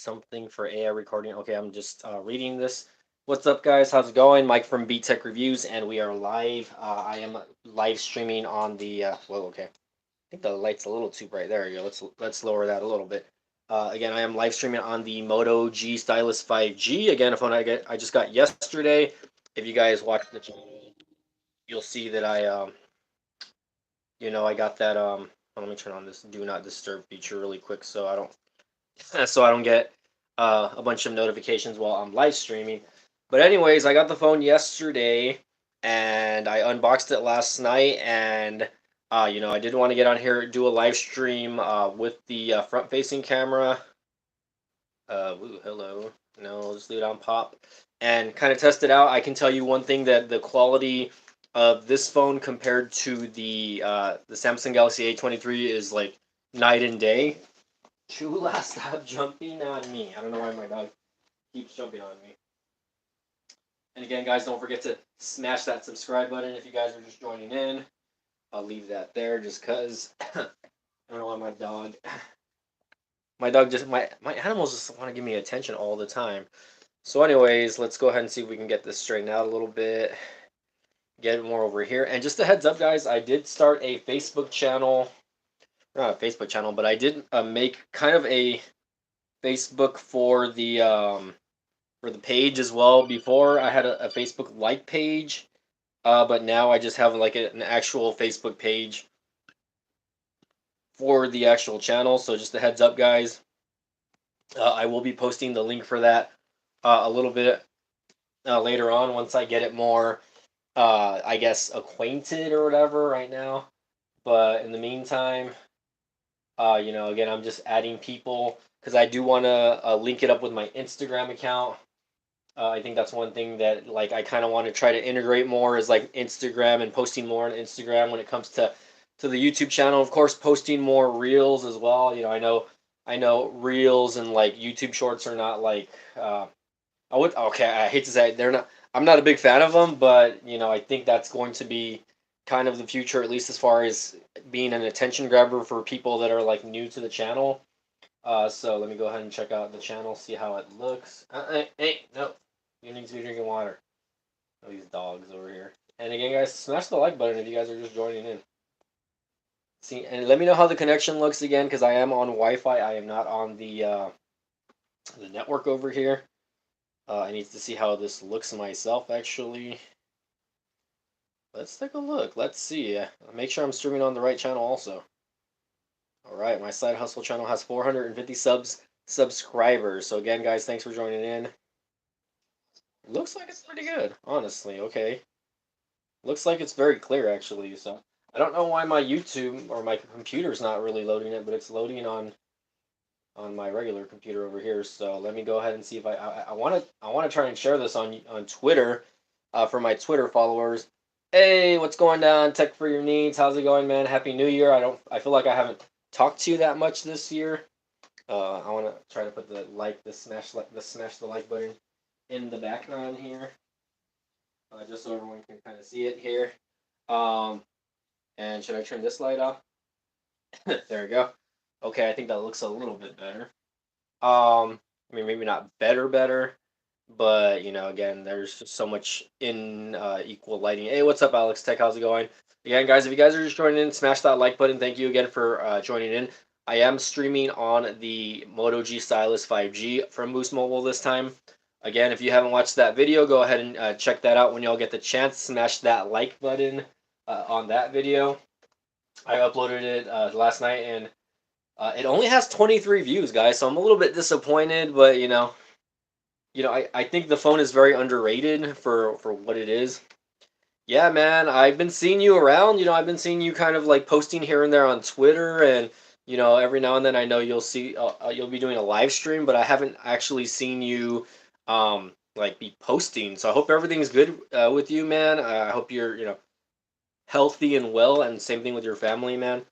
something for AI recording. Okay, I'm just reading this. What's up, guys? How's it going? Mike from Beat Tech Reviews, and we are live. I am live streaming on the. Well, okay. I think the light's a little too bright. There you go. Let's lower that a little bit. Again, I am live streaming on the Moto G Stylus 5G. Again, a phone I just got yesterday. If you guys watch the channel, you'll see that I got that. Let me turn on this Do Not Disturb feature really quick, so I don't get a bunch of notifications while I'm live streaming. But anyways, I got the phone yesterday and I unboxed it last night, and I did want to get on here do a live stream with the front-facing camera. Hello. No, just leave it on pop and kind of test it out. I can tell you one thing, that the quality of this phone compared to the Samsung Galaxy A23 is like night and day. Chula, stop jumping on me. I don't know why my dog keeps jumping on me. And again, guys, don't forget to smash that subscribe button if you guys are just joining in. I'll leave that there just because I don't know why my animals just want to give me attention all the time. So anyways, let's go ahead and see if we can get this straightened out a little bit. Get more over here. And just a heads up, guys, I did start a Facebook channel. Not a Facebook channel, but I did make kind of a Facebook for the page as well. Before I had a Facebook like page, but now I just have like an actual Facebook page for the actual channel. So just a heads up, guys. I will be posting the link for that a little bit later on once I get it more, I guess, acquainted or whatever right now. But in the meantime, again, I'm just adding people because I do want to link it up with my Instagram account. I think that's one thing that like I kind of want to try to integrate more, is like Instagram and posting more on Instagram when it comes to the YouTube channel. Of course, posting more reels as well. I know reels and like YouTube shorts are not like I hate to say it, they're not. I'm not a big fan of them, but I think that's going to be kind of the future, at least as far as being an attention grabber for people that are like new to the channel. So let me go ahead and check out the channel, see how it looks. Hey, no, you need to be drinking water. Oh, these dogs over here. And again, guys, smash the like button if you guys are just joining in. See, and let me know how the connection looks again, because I am on Wi-Fi. I am not on the network over here. I need to see how this looks myself, actually. Let's take a look. Let's see. Make sure I'm streaming on the right channel also. All right, my side hustle channel has 450 subscribers. So again, guys, thanks for joining in. Looks like it's pretty good, honestly. Okay. Looks like it's very clear, actually. So I don't know why my YouTube or my computer's not really loading it, but it's loading on my regular computer over here. So let me go ahead and see if I want to try and share this on Twitter, for my Twitter followers. Hey, what's going down? Tech for your needs. How's it going, man? Happy New Year. I feel like I haven't talked to you that much this year. I want to try to put the smash the like button in the background here, just so everyone can kind of see it here. And should I turn this light off? There we go. Okay, I think that looks a little bit better. I mean, maybe not better, but again, there's just so much in equal lighting. Hey, what's up, Alex Tech? How's it going? Again, guys, if you guys are just joining in, smash that like button. Thank you again for joining in. I am streaming on the Moto G Stylus 5G from Boost Mobile this time. Again, if you haven't watched that video, go ahead and check that out when y'all get the chance. Smash that like button on that video. I uploaded it last night, and it only has 23 views, guys, so I'm a little bit disappointed, but I think the phone is very underrated for what it is. Yeah, man, I've been seeing you around. I've been seeing you kind of like posting here and there on Twitter, and every now and then I know you'll be doing a live stream, but I haven't actually seen you like be posting. So I hope everything's good with you, man. I hope you're healthy and well, and same thing with your family, man.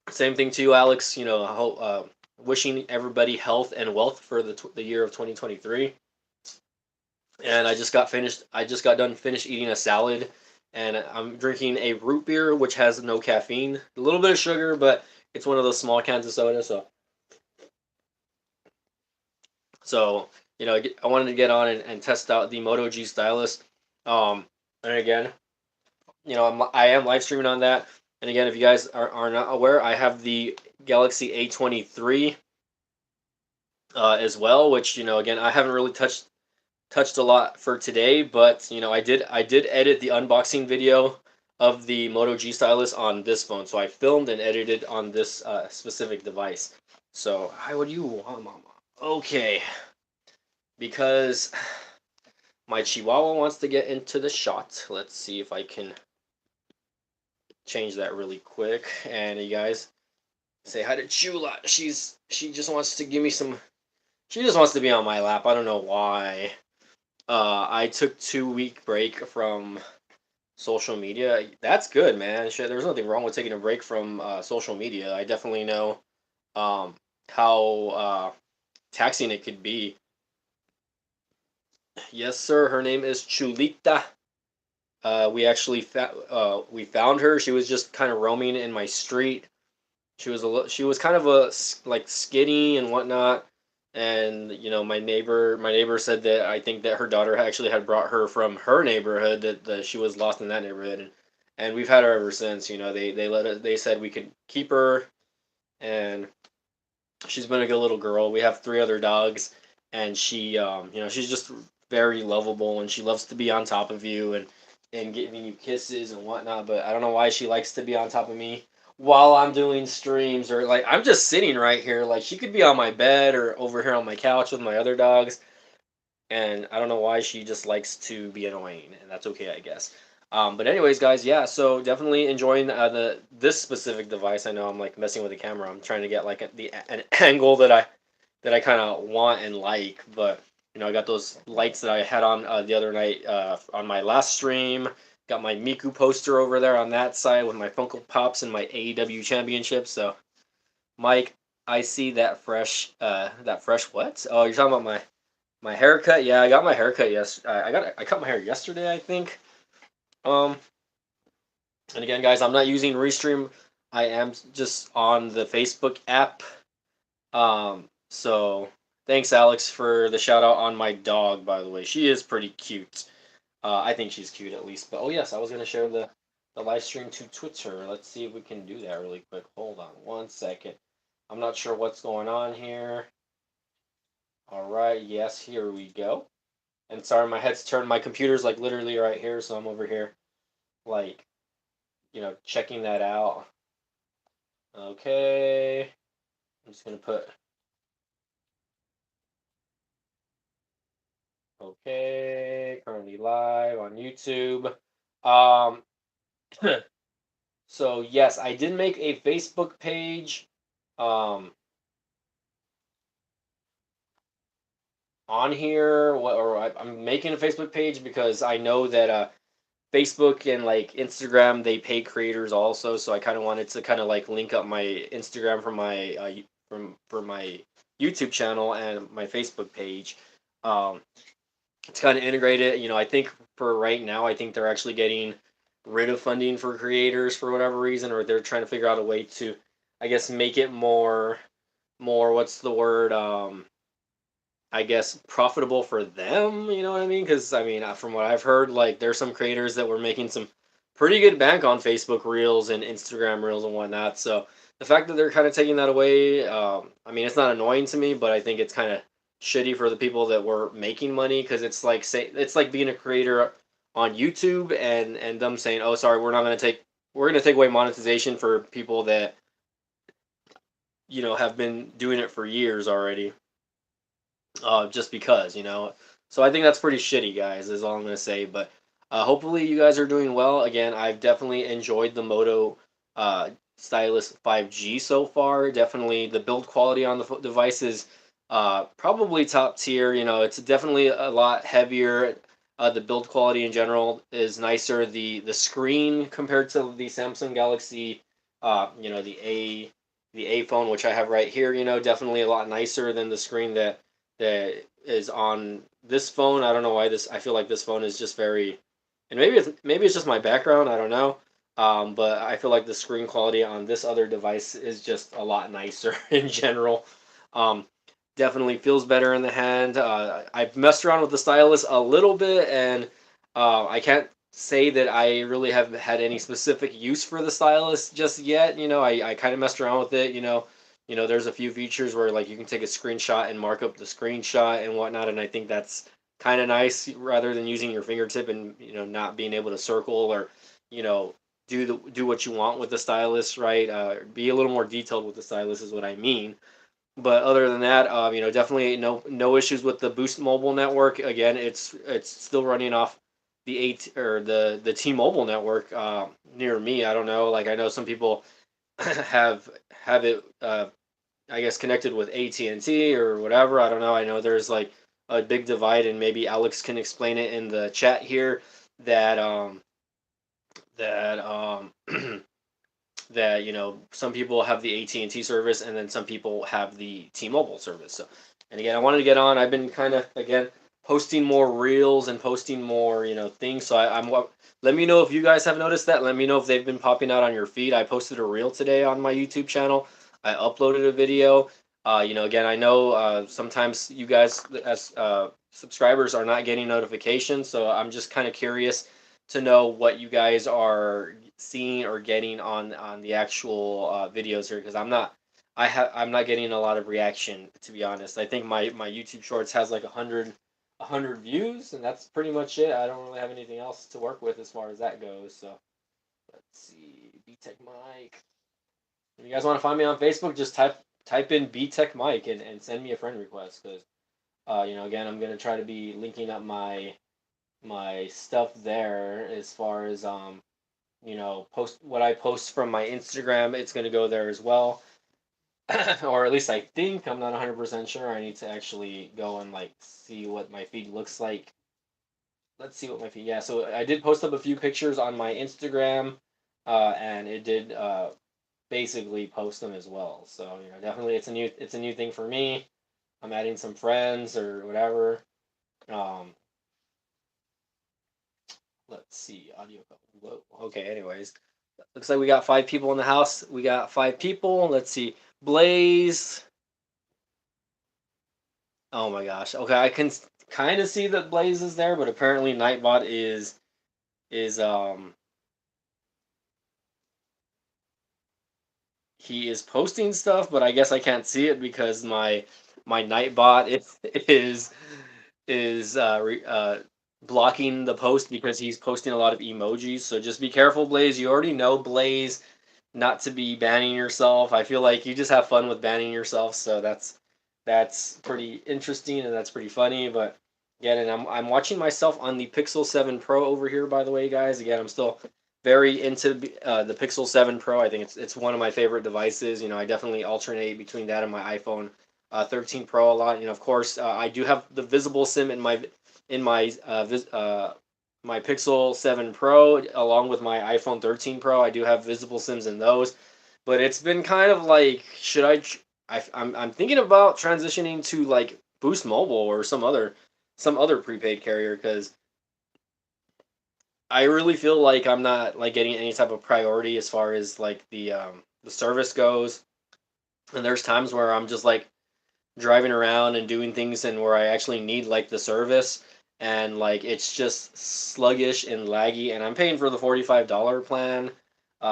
Same thing to you, Alex. I hope, wishing everybody health and wealth for the year of 2023. And I just got done finished eating a salad, and I'm drinking a root beer which has no caffeine, a little bit of sugar, but it's one of those small cans of soda. So So, I wanted to get on and test out the Moto G Stylus. And again, I am live streaming on that. And again, if you guys are not aware, I have the Galaxy A23 as well, which, again, I haven't really touched a lot for today, but I did edit the unboxing video of the Moto G Stylus on this phone. So I filmed and edited on this specific device. So, hi, what do you want, Mama? Okay, because my Chihuahua wants to get into the shot. Let's see if I can change that really quick. And you guys say hi to Chula. She just wants to give me some. She just wants to be on my lap. I don't know why. I took 2 week break from social media. That's good, man. Shit, there's nothing wrong with taking a break from social media. I definitely know how taxing it could be. Yes, sir. Her name is Chulita. We found her. She was just kind of roaming in my street. She was kind of like skinny and whatnot. And my neighbor said that I think that her daughter actually had brought her from her neighborhood, that she was lost in that neighborhood, and we've had her ever since. They said we could keep her, and she's been a good little girl. We have 3 other dogs, and she's just very lovable, and she loves to be on top of you and giving you kisses and whatnot. But I don't know why she likes to be on top of me while I'm doing streams, or like I'm just sitting right here. Like she could be on my bed or over here on my couch with my other dogs, and I don't know why she just likes to be annoying, and that's okay, I guess. But anyways, guys, yeah. So definitely enjoying this specific device. I know I'm like messing with the camera. I'm trying to get like an angle that I kind of want and like. But I got those lights that I had on the other night on my last stream. Got my Miku poster over there on that side with my Funko Pops and my AEW Championship. So, Mike, I see that fresh what? Oh, you're talking about my haircut? Yeah, I got my haircut. Yes, I cut my hair yesterday, I think. Um, and again, guys, I'm not using Restream. I am just on the Facebook app. So thanks, Alex, for the shout out on my dog. By the way, she is pretty cute. I think she's cute at least. But oh yes, I was gonna share the live stream to Twitter. Let's see if we can do that really quick. Hold on 1 second. I'm not sure what's going on here. All right, yes, here we go. And sorry, my head's turned. My computer's like literally right here, so I'm over here, like, checking that out. Okay, I'm just gonna put okay. Currently live on YouTube. Um, so yes, I did make a Facebook page. On here, I'm making a Facebook page because I know that Facebook and like Instagram, they pay creators also, so I kind of wanted to kind of like link up my Instagram from my for my YouTube channel and my Facebook page. Um, it's kind of integrated. I think for right now, I think they're actually getting rid of funding for creators for whatever reason, or they're trying to figure out a way to, I guess, make it more what's the word? I guess profitable for them, you know what I mean? Because I mean, from what I've heard, like there's some creators that were making some pretty good bank on Facebook Reels and Instagram Reels and whatnot. So the fact that they're kind of taking that away, I mean, it's not annoying to me, but I think it's kind of shitty for the people that were making money, because it's like being a creator on YouTube and them saying, oh, sorry, we're gonna take away monetization for people that have been doing it for years already, just because, So I think that's pretty shitty, guys, is all I'm going to say. But hopefully you guys are doing well. Again, I've definitely enjoyed the Moto Stylus 5G so far. Definitely the build quality on the device is probably top tier. It's definitely a lot heavier. The build quality in general is nicer. The screen compared to the Samsung Galaxy, the A phone, which I have right here, definitely a lot nicer than the screen that is on this phone. I don't know why I feel like this phone is just very, and maybe it's just my background. I don't know. But I feel like the screen quality on this other device is just a lot nicer in general. Um, Definitely feels better in the hand. I've messed around with the stylus a little bit, and I can't say that I really have had any specific use for the stylus just yet. I kind of messed around with it. There's a few features where like you can take a screenshot and mark up the screenshot and whatnot, and I think that's kind of nice rather than using your fingertip and not being able to circle or you know do what you want with the stylus, right? Be a little more detailed with the stylus is what I mean. But other than that, definitely no issues with the Boost Mobile network. Again, it's still running off the eight or the T-Mobile network near me. I don't know. Like I know some people have it. I guess connected with AT&T or whatever. I don't know. I know there's like a big divide, and maybe Alex can explain it in the chat here. That that some people have the AT&T service and then some people have the T-Mobile service. So, and again, I wanted to get on. I've been kind of again posting more reels and posting more things. So I'm let me know if you guys have noticed that. Let me know if they've been popping out on your feed. I posted a reel today on my YouTube channel. I uploaded a video. Again, I know sometimes you guys as subscribers are not getting notifications, so I'm just kind of curious to know what you guys are seeing or getting on the actual videos here, because I'm not getting a lot of reaction, to be honest. I think my YouTube Shorts has like a hundred views, and that's pretty much it. I don't really have anything else to work with as far as that goes. So let's see, BTech Mike. If you guys want to find me on Facebook, just type in BTech Mike and send me a friend request, because again, I'm gonna try to be linking up my stuff there as far as post what I post from my Instagram. It's gonna go there as well, or at least I think. I'm not 100% sure. I need to actually go and like see what my feed looks like. Let's see what my feed. Yeah, so I did post up a few pictures on my Instagram, and it did basically post them as well. So definitely it's a new thing for me. I'm adding some friends or whatever. Um, let's see, audio. Whoa. Okay. Anyways, looks like we got 5 people in the house. We got 5 people. Let's see, Blaze. Oh my gosh. Okay, I can kind of see that Blaze is there, but apparently Nightbot is he is posting stuff, but I guess I can't see it because my Nightbot is blocking the post because he's posting a lot of emojis. So just be careful, Blaze. You already know, Blaze, not to be banning yourself. I feel like you just have fun with banning yourself, so that's pretty interesting and that's pretty funny. But again, and I'm watching myself on the Pixel 7 Pro over here, by the way, guys. Again, I'm still very into the Pixel 7 Pro. I think it's one of my favorite devices. I definitely alternate between that and my iPhone 13 Pro a lot. Of course, I do have the visible SIM in my Pixel 7 Pro along with my iPhone 13 Pro. I do have visible SIMs in those, but it's been kind of like, should I'm thinking about transitioning to like Boost Mobile or some other prepaid carrier, because I really feel like I'm not like getting any type of priority as far as like the service goes. And there's times where I'm just like driving around and doing things and where I actually need like the service, and like it's just sluggish and laggy, and I'm paying for the $45 plan.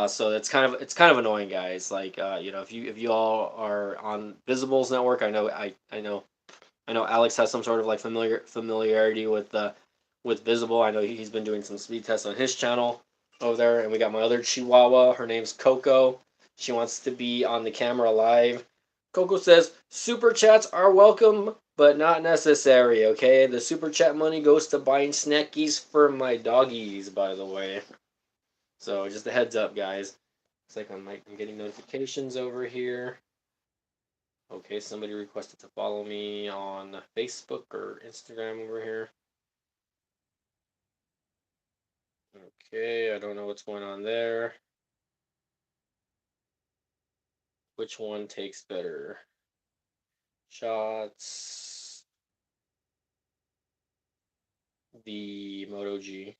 So it's kind of annoying, guys. Like if you all are on Visible's network, I know Alex has some sort of like familiarity with Visible. I know he's been doing some speed tests on his channel over there, and we got my other Chihuahua. Her name's Coco. She wants to be on the camera live. Coco says super chats are welcome, but not necessary. Okay, the super chat money goes to buying snackies for my doggies, by the way. So just a heads up, guys. Looks like I'm getting notifications over here. Okay, somebody requested to follow me on Facebook or Instagram over here. Okay, I don't know what's going on there. Which one takes better shots? The Moto G.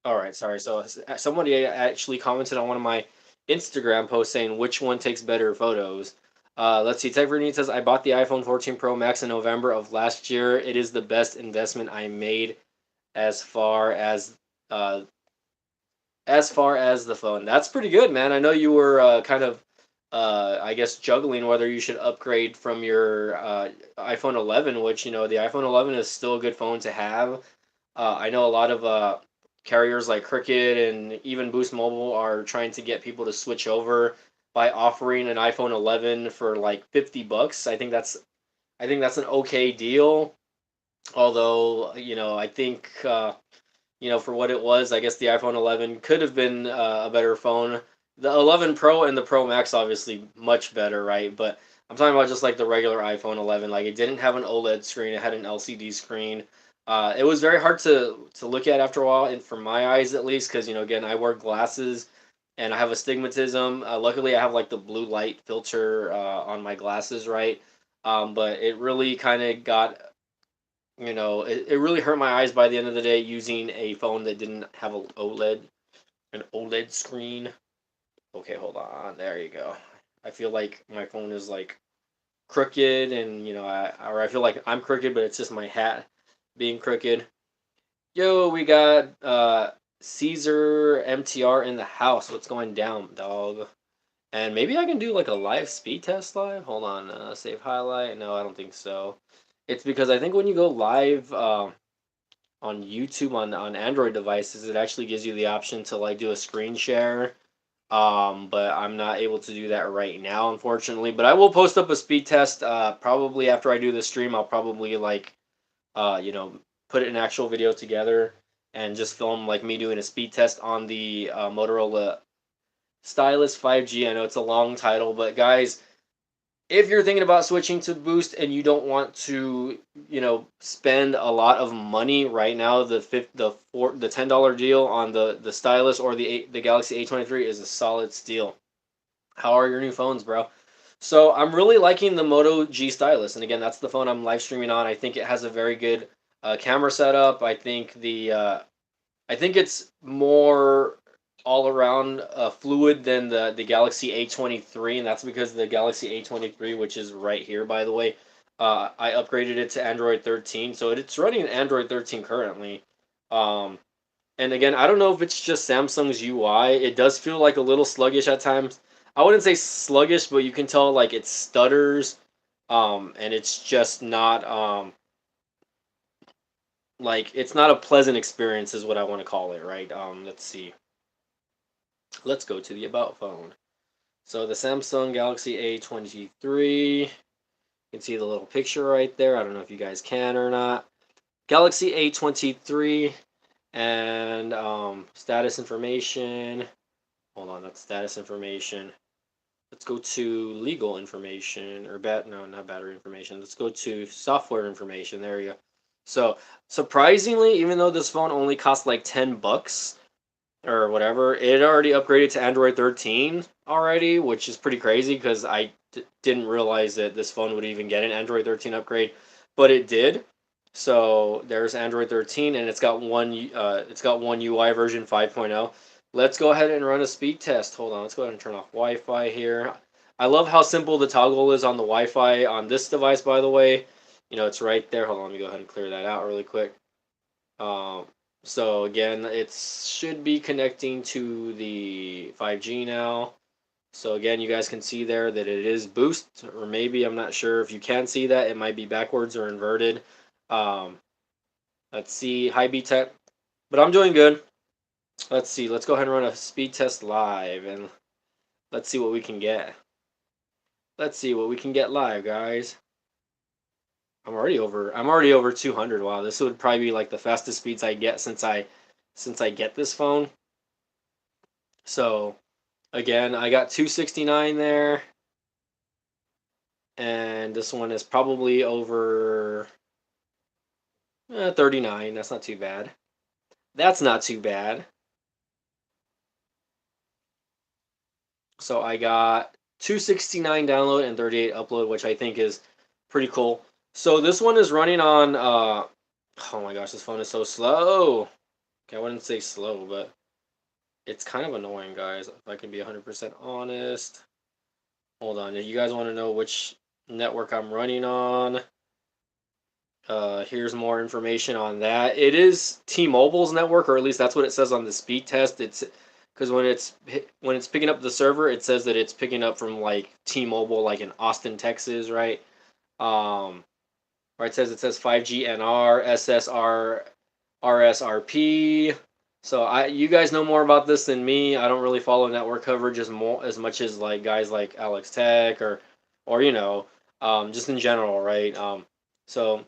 All right, sorry. So somebody actually commented on one of my Instagram posts saying which one takes better photos. Let's see. Tech Vernine says I bought the iPhone 14 Pro Max in November of last year. It is the best investment I made as far uh, as the phone. That's pretty good, man. I know you were kind of I guess juggling whether you should upgrade from your iPhone 11, which the iPhone 11 is still a good phone to have. I know a lot of carriers like Cricket and even Boost Mobile are trying to get people to switch over by offering an iPhone 11 for like $50. I think that's an okay deal. Although I think for what it was, I guess the iPhone 11 could have been a better phone. The 11 Pro and the Pro Max obviously much better, right? But I'm talking about just like the regular iPhone 11. Like it didn't have an OLED screen; it had an LCD screen. It was very hard to look at after a while, and for my eyes at least, because again, I wear glasses and I have astigmatism. Luckily, I have like the blue light filter on my glasses, right? But it really kind of got it really hurt my eyes by the end of the day using a phone that didn't have an OLED screen. Okay, hold on. There you go. I feel like my phone is like crooked, and I feel like I'm crooked, but it's just my hat being crooked. Yo, we got Caesar MTR in the house. What's going down, dog? And maybe I can do like a live speed test live. Hold on, save highlight. No, I don't think so. It's because I think when you go live, on YouTube on Android devices, it actually gives you the option to like do a screen share. But I'm not able to do that right now, unfortunately. But I will post up a speed test. Probably after I do the stream, I'll probably like, uh, you know, put an actual video together and just film like me doing a speed test on the Motorola Stylus 5G. I know it's a long title, but guys, if you're thinking about switching to Boost and you don't want to, spend a lot of money right now, the $10 deal on the Stylus or the Galaxy A23 is a solid steal. How are your new phones, bro? So I'm really liking the Moto G Stylus, and again, that's the phone I'm live streaming on. I think it has a very good camera setup. I think it's more all around fluid than the Galaxy A23, and that's because the Galaxy A23, which is right here, by the way, I upgraded it to Android 13, so it's running Android 13 currently. Um, and again, I don't know if it's just Samsung's UI. It does feel like a little sluggish at times. I wouldn't say sluggish, but you can tell like it stutters, and it's just not like it's not a pleasant experience, is what I want to call it, right? Let's see. Let's go to the About phone. So the Samsung Galaxy A23, you can see the little picture right there. I don't know if you guys can or not. Galaxy A23 and status information. Hold on, that's status information. Let's go to legal information or no, not battery information. Let's go to software information. There you go. So surprisingly, even though this phone only costs like $10, or whatever, it already upgraded to Android 13 already, which is pretty crazy because I didn't realize that this phone would even get an Android 13 upgrade, but it did. So there's Android 13, and it's got one UI version 5.0. Let's go ahead and run a speed test. Hold on, let's go ahead and turn off Wi-Fi here. I love how simple the toggle is on the Wi-Fi on this device, by the way. It's right there. Hold on, let me go ahead and clear that out really quick. Um, so again, it should be connecting to the 5G now. So again, you guys can see there that it is boost, or maybe I'm not sure if you can see that. It might be backwards or inverted. Um, let's see, high B tech, but I'm doing good. Let's see. Let's go ahead and run a speed test live, and let's see what we can get. Let's see what we can get live, guys. I'm already over 200. Wow, this would probably be like the fastest speeds I get since I get this phone. So again, I got 269 there, and this one is probably over 39. That's not too bad. That's not too bad. So I got 269 download and 38 upload, which I think is pretty cool. So this one is running on oh my gosh, this phone is so slow. I wouldn't say slow, but it's kind of annoying, guys. If I can be 100% honest. Hold on. If you guys want to know which network I'm running on, here's more information on that. It is T-Mobile's network, or at least that's what it says on the speed test. It's because when it's picking up the server, it says that it's picking up from like T-Mobile, like in Austin, Texas, right? Um, where it says 5G NR, SSR, RSRP. So you guys know more about this than me. I don't really follow network coverage as much as like guys like Alex Tech or just in general, right? So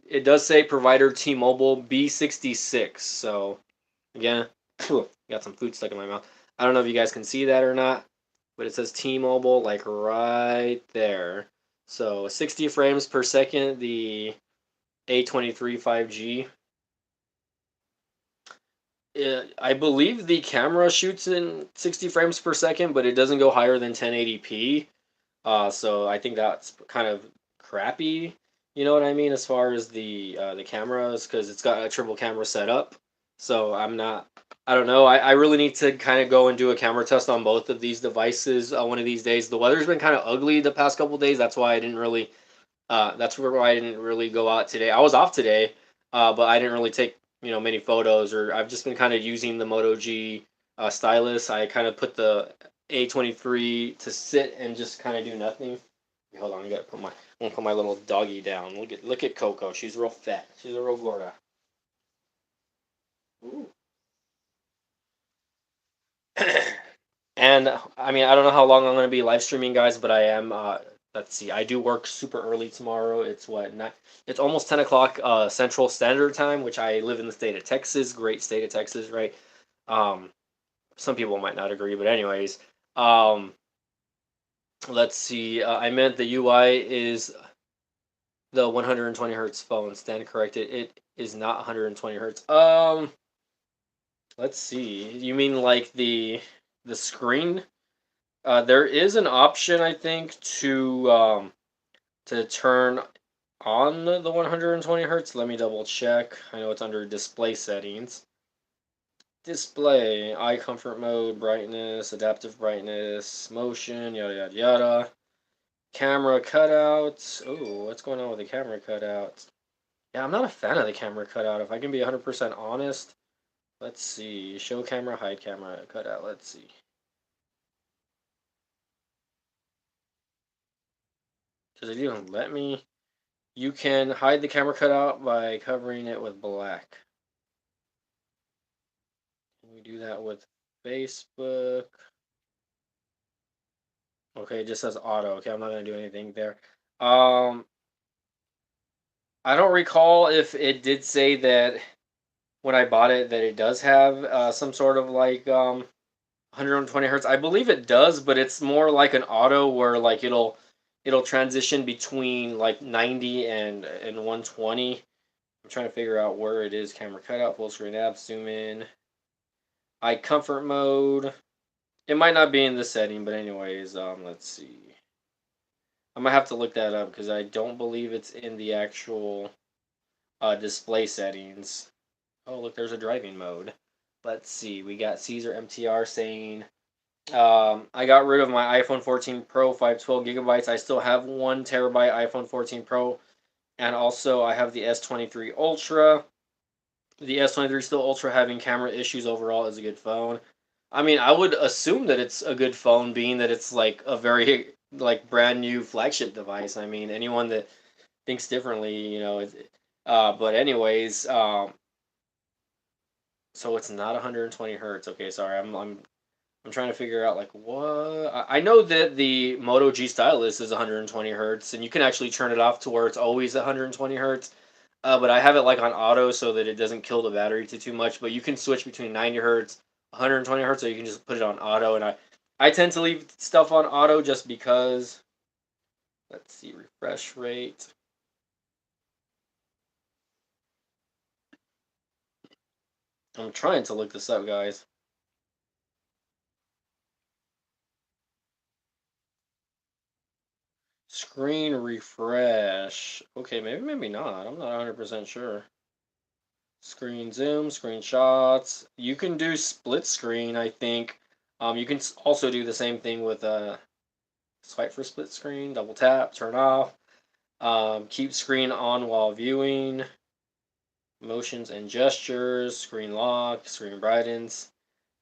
it does say provider T-Mobile B66. So again, got some food stuck in my mouth. I don't know if you guys can see that or not, but it says T-Mobile like right there. So 60 frames per second, the A23 5G. I believe the camera shoots in 60 frames per second, but it doesn't go higher than 1080p. So I think that's kind of crappy. You know what I mean, as far as the cameras, because it's got a triple camera setup. So I'm not. I don't know. I really need to kind of go and do a camera test on both of these devices one of these days. The weather's been kind of ugly the past couple days. That's why I didn't really. That's why I didn't really go out today. I was off today, but I didn't really take many photos. Or I've just been kind of using the Moto G stylus. I kind of put the A23 to sit and just kind of do nothing. Hold on, I'm gonna put my little doggy down. Look at Coco. She's real fat. She's a real gorda. Ooh. And I mean, I don't know how long I'm going to be live streaming, guys, but I am. Let's see, I do work super early tomorrow. It's what not, It's almost 10 o'clock Central Standard Time, which I live in the state of Texas. Great state of Texas, right? Um, some people might not agree, but anyways, um, let's see. I meant the UI is the 120 hertz phone. Stand corrected. It is not 120 hertz. Let's see. You mean like the screen? There is an option, I think, to turn on the 120 hertz. Let me double check. I know it's under display settings. Display, eye comfort mode, brightness, adaptive brightness, motion, yada yada yada. Camera cutouts. Oh, what's going on with the camera cutouts? Yeah, I'm not a fan of the camera cutout. If I can be 100% honest, let's see. Show camera, hide camera cutout. Let's see. Does it even let me? You can hide the camera cutout by covering it with black. Can we do that with Facebook? Okay, it just says auto. Okay, I'm not gonna do anything there. Um, I don't recall if it did say that when I bought it that it does have some sort of like 120 hertz. I believe it does, but it's more like an auto where like it'll transition between like 90 and 120. I'm trying to figure out where it is. Camera cutout, full screen app, zoom in, eye comfort mode. It might not be in the setting, but anyways, let's see. I might have to look that up because I don't believe it's in the actual display settings. Oh, look, there's a driving mode. Let's see. We got Caesar MTR saying, I got rid of my iPhone 14 Pro 512 gigabytes. I still have 1 terabyte iPhone 14 Pro, and also I have the S23 Ultra. The S23 still Ultra having camera issues overall is a good phone. I mean, I would assume that it's a good phone, being that it's like a very like brand new flagship device. I mean, anyone that thinks differently, but anyways, so it's not 120 hertz. Okay, sorry, I'm trying to figure out like what I know that the Moto G Stylus is 120 hertz, and you can actually turn it off to where it's always 120 hertz. But I have it like on auto so that it doesn't kill the battery too much. But you can switch between 90 hertz, 120 hertz, or you can just put it on auto. And I tend to leave stuff on auto just because. Let's see, refresh rate. I'm trying to look this up, guys. Screen refresh. Okay, maybe not. I'm not 100% sure. Screen zoom, screenshots. You can do split screen, I think. You can also do the same thing with swipe for split screen, double tap, turn off. Keep screen on while viewing. Motions and gestures, screen lock, screen brightens.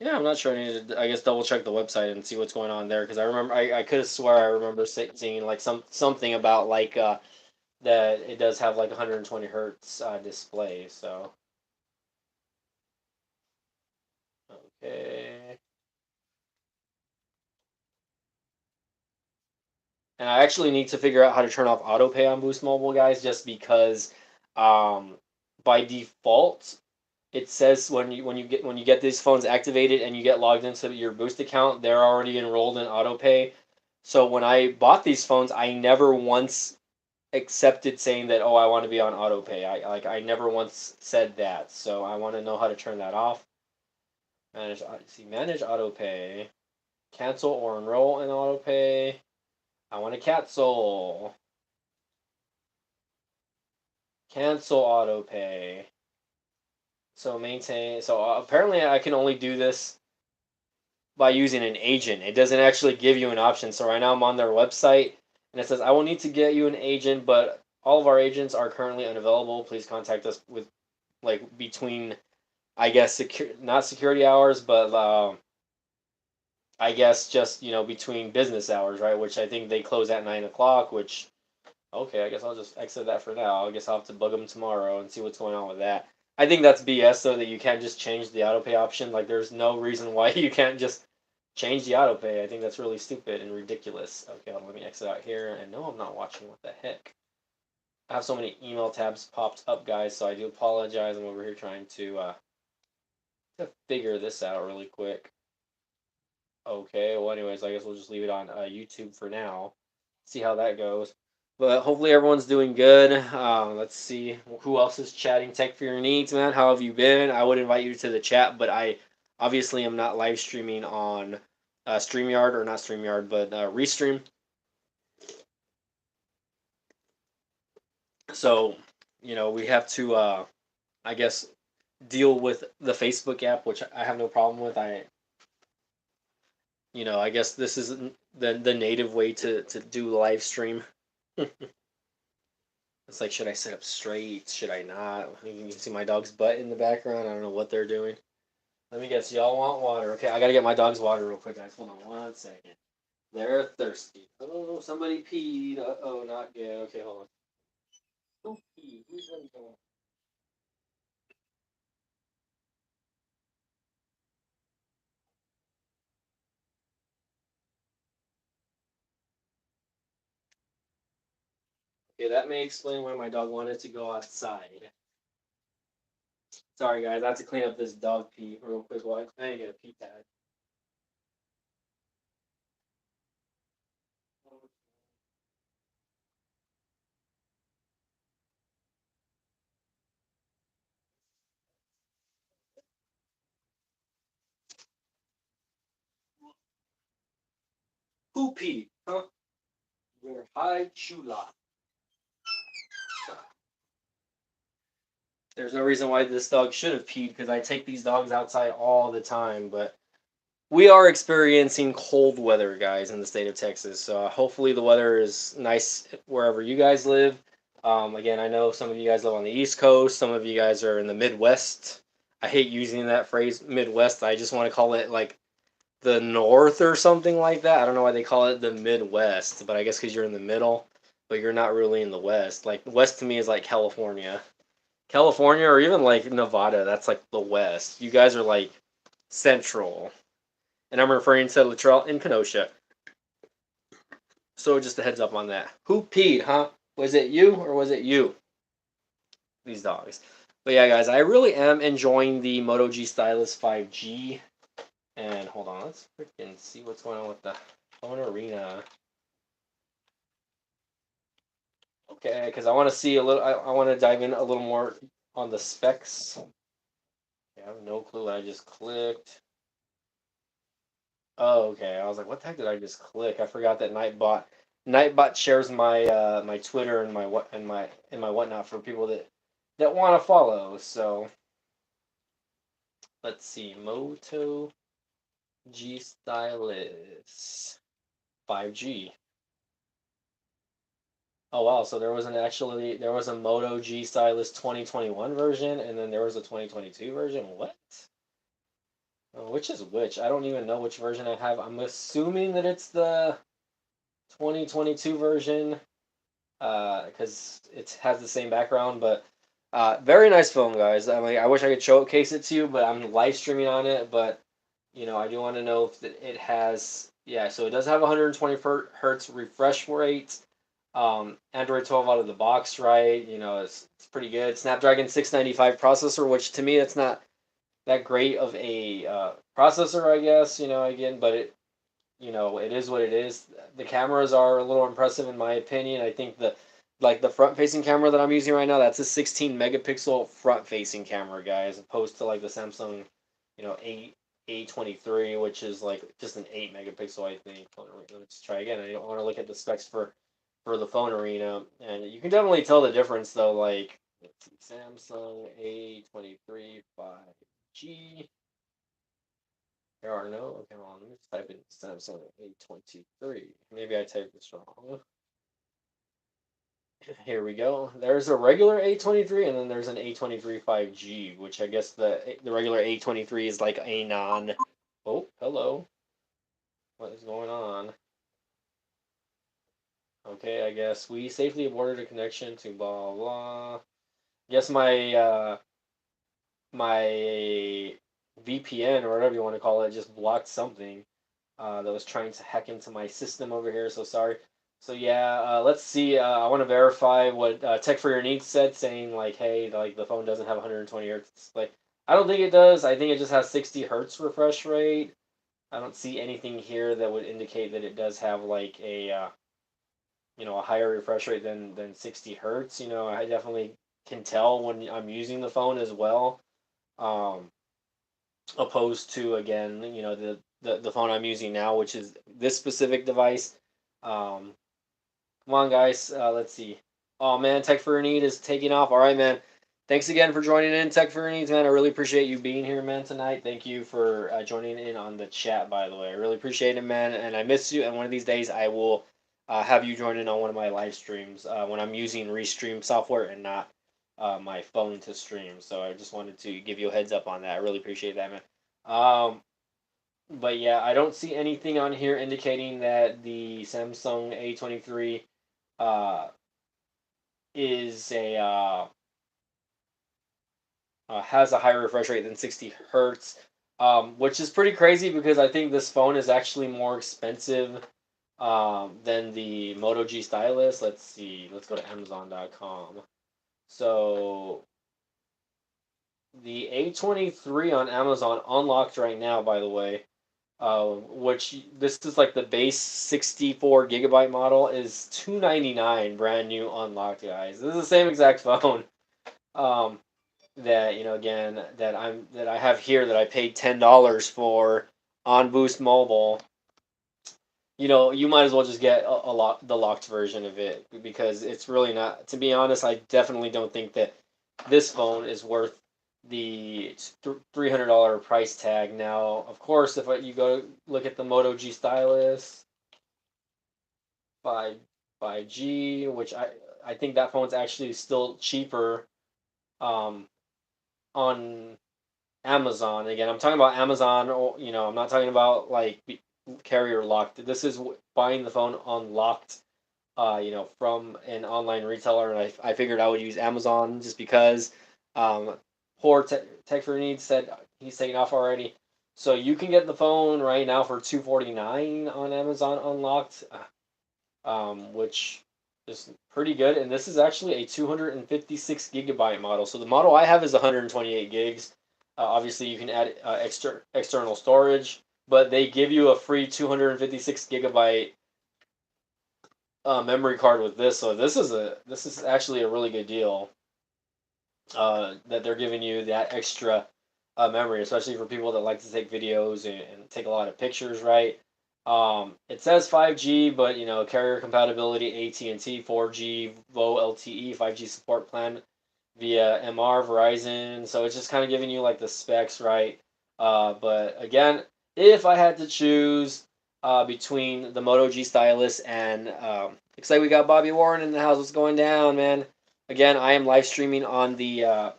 Yeah, I'm not sure. I need to, I guess, double check the website and see what's going on there because I remember I could have swore I remember seeing like something about like that it does have like 120 hertz display. So okay. And I actually need to figure out how to turn off auto pay on Boost Mobile, guys, just because um, by default it says when you get these phones activated and you get logged into your Boost account, they're already enrolled in auto pay. So when I bought these phones, I never once accepted saying that I want to be on auto pay. I never once said that. So I want to know how to turn that off. Manage auto pay, cancel or enroll in auto pay. I want to cancel. Cancel auto pay. So maintain. So apparently I can only do this by using an agent. It doesn't actually give you an option. So right now I'm on their website and it says I will need to get you an agent, but all of our agents are currently unavailable. Please contact us with like between I guess not security hours, but I guess just between business hours, right? Which I think they close at 9 o'clock. Which okay, I guess I'll just exit that for now. I guess I'll have to bug them tomorrow and see what's going on with that. I think that's BS though that you can't just change the auto pay option. Like there's no reason why you can't just change the auto pay. I think that's really stupid and ridiculous. Okay, hold on, let me exit out here. And no, I'm not watching. What the heck? I have so many email tabs popped up, guys. So I do apologize. I'm over here trying to figure this out really quick. Okay, well, anyways, I guess we'll just leave it on YouTube for now. See how that goes. But hopefully everyone's doing good. Let's see who else is chatting tech for your needs, man. How have you been? I would invite you to the chat, but I obviously am not live streaming on StreamYard or not StreamYard, but Restream. So we have to, I guess, deal with the Facebook app, which I have no problem with. I guess this is the native way to do live stream. It's like, should I sit up straight? Should I not? You can see my dog's butt in the background. I don't know what they're doing. Let me guess. Y'all want water? Okay, I gotta get my dog's water real quick, guys. Hold on 1 second. They're thirsty. Oh, somebody peed. Oh, not good. Okay, hold on. Who peed? Who's gonna go? Okay, that may explain why my dog wanted to go outside. Sorry, guys. I have to clean up this dog pee real quick. While I need to get a pee pad. Who peed? Huh? Your high chula. There's no reason why this dog should have peed because I take these dogs outside all the time. But we are experiencing cold weather, guys, in the state of Texas. So hopefully the weather is nice wherever you guys live. Again, I know some of you guys live on the East Coast. Some of you guys are in the Midwest. I hate using that phrase Midwest. I just want to call it like the North or something like that. I don't know why they call it the Midwest, but I guess because you're in the middle, but you're not really in the West. Like West to me is like California. California or even like Nevada, that's like the West. You guys are like Central. And I'm referring to Latrell and Kenosha. So just a heads up on that. Who peed, huh? Was it you or was it you? These dogs. But yeah, guys, I really am enjoying the Moto G Stylus 5G. And hold on, let's freaking see what's going on with the phone arena. Okay, because I want to see a little, I want to dive in a little more on the specs. I have no clue what I just clicked. Oh, okay. I was like, what the heck did I just click? I forgot that Nightbot shares my Twitter and my whatnot for people that want to follow. So let's see, Moto G Stylus 5G. Oh wow, so there was a Moto G Stylus 2021 version and then there was a 2022 version. What? Which is which? I don't even know which version I have. I'm assuming that it's the 2022 version because it has the same background, but very nice phone, guys. I mean, I wish I could showcase it to you, but I'm live streaming on it. But I do want to know if it has. Yeah, so it does have 120 hertz refresh rate. Android 12 out of the box, right? It's pretty good. Snapdragon 695 processor, which to me that's not that great of a processor, I guess. Again, but it is what it is. The cameras are a little impressive in my opinion. I think the front facing camera that I'm using right now, that's a 16 megapixel front facing camera, guys, opposed to like the Samsung, 8 A23, which is like just an 8 megapixel, I think. Let's try again. I don't want to look at the specs for the phone arena, and you can definitely tell the difference though. Like, let's see, Samsung A23 5G. There are no. Okay, hold on. Let me just type in Samsung A23. Maybe I typed this wrong. Here we go. There's a regular A23 and then there's an A23 5G, which I guess the regular A23 is like a non. Oh, hello. What is going on? Okay, I guess we safely aborted a connection to blah blah. Guess my VPN or whatever you want to call it just blocked something that was trying to hack into my system over here. So sorry. So yeah, let's see. I want to verify what Tech for Your Needs said, saying like, hey, like the phone doesn't have 120 hertz display. I don't think it does. I think it just has 60 hertz refresh rate. I don't see anything here that would indicate that it does have like a higher refresh rate than 60 hertz. I definitely can tell when I'm using the phone as well. Um, Opposed to again, the phone I'm using now, which is this specific device. Um, Come on, guys. Let's see. Oh man, Tech for Your Need is taking off. All right, man. Thanks again for joining in, Tech for Your Needs, man. I really appreciate you being here, man, tonight. Thank you for joining in on the chat, by the way. I really appreciate it, man. And I miss you. And one of these days, I will have you join in on one of my live streams when I'm using Restream software and not my phone to stream. So I just wanted to give you a heads up on that. I really appreciate that, man. But yeah, I don't see anything on here indicating that the Samsung A23 uh, is a has a higher refresh rate than 60 hertz, which is pretty crazy because I think this phone is actually more expensive than the Moto G Stylus. Let's see. Let's go to Amazon.com. So the A23 on Amazon unlocked right now, by the way. Which this is like the base 64 gigabyte model is $299 brand new unlocked, guys. This is the same exact phone. Um, that again that I have here that I paid $10 for on Boost Mobile. You might as well just get the locked version of it because it's really not. To be honest, I definitely don't think that this phone is worth the $300 price tag. Now, of course, if you go look at the Moto G Stylus 5 5G, which I think that phone's actually still cheaper um, on Amazon. Again, I'm talking about Amazon, or I'm not talking about like carrier locked. This is buying the phone unlocked, from an online retailer, and I figured I would use Amazon just because. Poor Tech for Needs said he's taking off already, so you can get the phone right now for $249 on Amazon unlocked, which is pretty good. And this is actually a 256 gigabyte model. So the model I have is 128 gigs. Obviously, you can add external storage, but they give you a free 256 gigabyte memory card with this. So this is actually a really good deal. That they're giving you that extra memory, especially for people that like to take videos and take a lot of pictures, right? It says 5G, but carrier compatibility, AT&T, 4G, VO LTE, 5G support plan via MR, Verizon. So it's just kind of giving you like the specs, right? But again, if I had to choose between the Moto G Stylus and looks like we got Bobby Warren in the house. What's going down, man? Again, I am live streaming on the.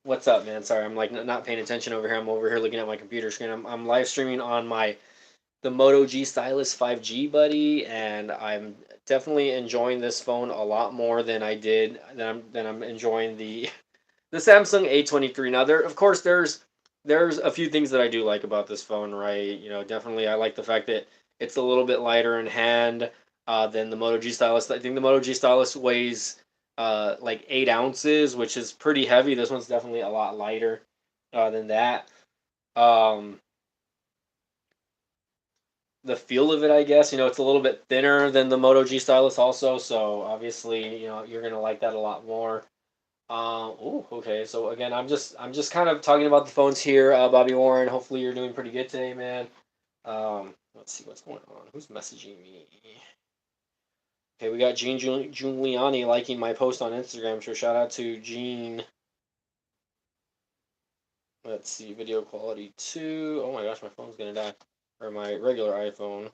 What's up, man? Sorry, I'm like not paying attention over here. I'm over here looking at my computer screen. I'm live streaming on my the Moto G Stylus 5G, buddy, and I'm definitely enjoying this phone a lot more than I did than I'm enjoying the Samsung A23. Now there of course there's a few things that I do like about this phone, right? You know, definitely I like the fact that it's a little bit lighter in hand than the Moto G Stylus. I think the Moto G Stylus weighs like 8 ounces, which is pretty heavy. This one's definitely a lot lighter than that. Um, the feel of it, I guess, you know, it's a little bit thinner than the Moto G Stylus also, so obviously, you know, you're gonna like that a lot more. Oh, okay. So again, I'm just kind of talking about the phones here, Bobby Warren. Hopefully, you're doing pretty good today, man. Let's see what's going on. Who's messaging me? Okay, we got Giuliani liking my post on Instagram. So shout out to Gene. Let's see, video quality 2. Oh my gosh, my phone's gonna die, or my regular iPhone.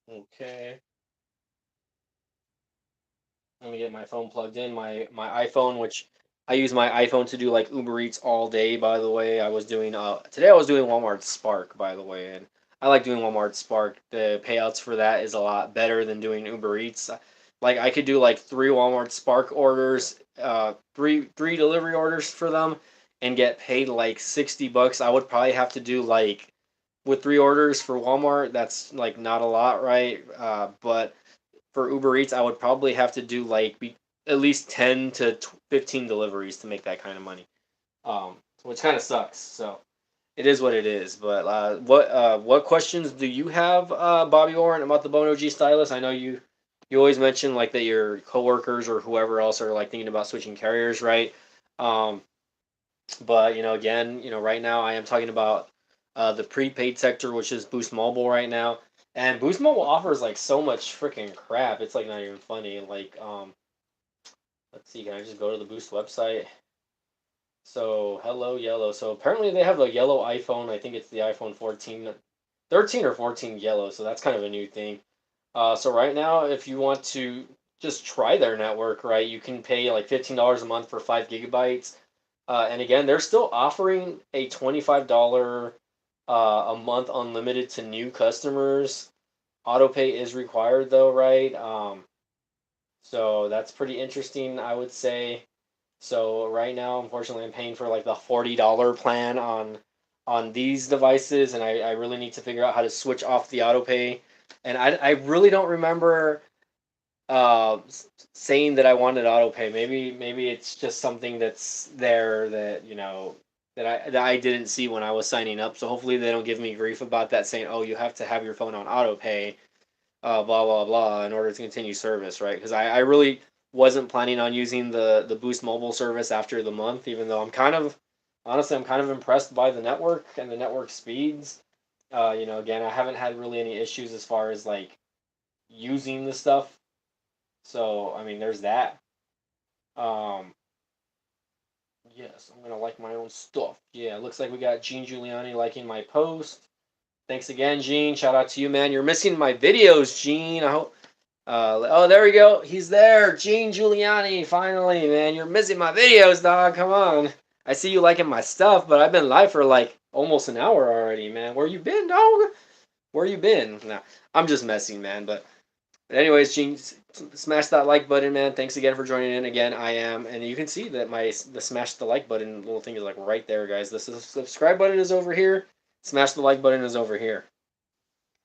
Okay. Let me get my phone plugged in. My iPhone, which I use my iPhone to do like Uber Eats all day. By the way, I was doing today I was doing Walmart Spark. By the way, and I like doing Walmart Spark. The payouts for that is a lot better than doing Uber Eats. Like I could do like 3 Walmart Spark orders, three delivery orders for them, and get paid like $60. I would probably have to do like with 3 orders for Walmart. That's like not a lot, right? But for Uber Eats, I would probably have to do like at least 10 to 15 deliveries to make that kind of money. Which kind of sucks. So it is what it is. But what questions do you have, Bobby Orrin, about the Bono G Stylus? I know you always mention like that your coworkers or whoever else are like thinking about switching carriers, right? Um, but you know, again, you know, right now I am talking about the prepaid sector, which is Boost Mobile right now. And Boost Mobile offers like so much freaking crap. It's like not even funny. Like, let's see, can I just go to the Boost website? So, hello, yellow. So apparently they have a yellow iPhone. I think it's the iPhone 14, 13 or 14 yellow. So that's kind of a new thing. So right now, if you want to just try their network, right, you can pay like $15 a month for 5 GB. And again, they're still offering a $25 a month unlimited to new customers. Auto pay is required though, right? So that's pretty interesting, I would say. So right now, unfortunately, I'm paying for like the $40 plan on these devices, and I really need to figure out how to switch off the auto pay. And I really don't remember saying that I wanted auto pay. Maybe it's just something that's there that you know that I didn't see when I was signing up. So hopefully they don't give me grief about that, saying, "Oh, you have to have your phone on auto pay." Blah blah blah in order to continue service, right? Because I really wasn't planning on using the Boost Mobile service after the month, even though I'm kind of honestly I'm kind of impressed by the network and the network speeds. You know, again, I haven't had really any issues as far as like using the stuff. So I mean, there's that. Um, yes, I'm gonna like my own stuff. Yeah, looks like we got Gene Giuliani liking my post. Thanks again, Gene. Shout out to you, man. You're missing my videos, Gene. I hope. Oh, there we go. He's there. Gene Giuliani. Finally, man. You're missing my videos, dog. Come on. I see you liking my stuff, but I've been live for like almost an hour already, man. Where you been, dog? Where you been? Nah, I'm just messing, man. But anyways, Gene, smash that like button, man. Thanks again for joining in. Again, I am, and you can see that the smash the like button little thing is like right there, guys. The subscribe button is over here. Smash the like button is over here.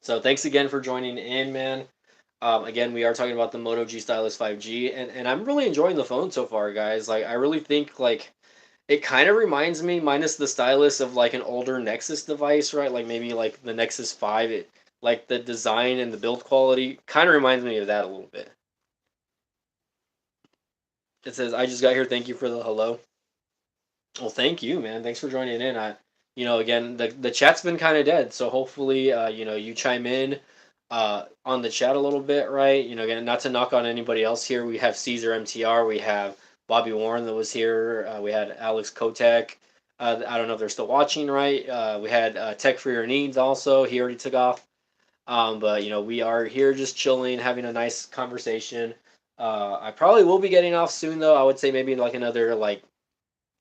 So thanks again for joining in, man. Again, we are talking about the Moto G Stylus 5G, and I'm really enjoying the phone so far, guys. Like, I really think like it kind of reminds me, minus the stylus, of like an older Nexus device, right? Like maybe like the Nexus 5. It like the design and the build quality kind of reminds me of that a little bit. It says, "I just got here. Thank you for the hello." Well, thank you, man. Thanks for joining in. You know, again, the chat's been kind of dead, so hopefully, you know, you chime in. on the chat a little bit, right? You know, again, not to knock on anybody else here. We have Caesar MTR, we have Bobby Warren that was here, we had Alex Kotek. I don't know if they're still watching, right? We had Tech for Your Needs also. He already took off. But you know, we are here just chilling, having a nice conversation. I probably will be getting off soon though. I would say maybe like another like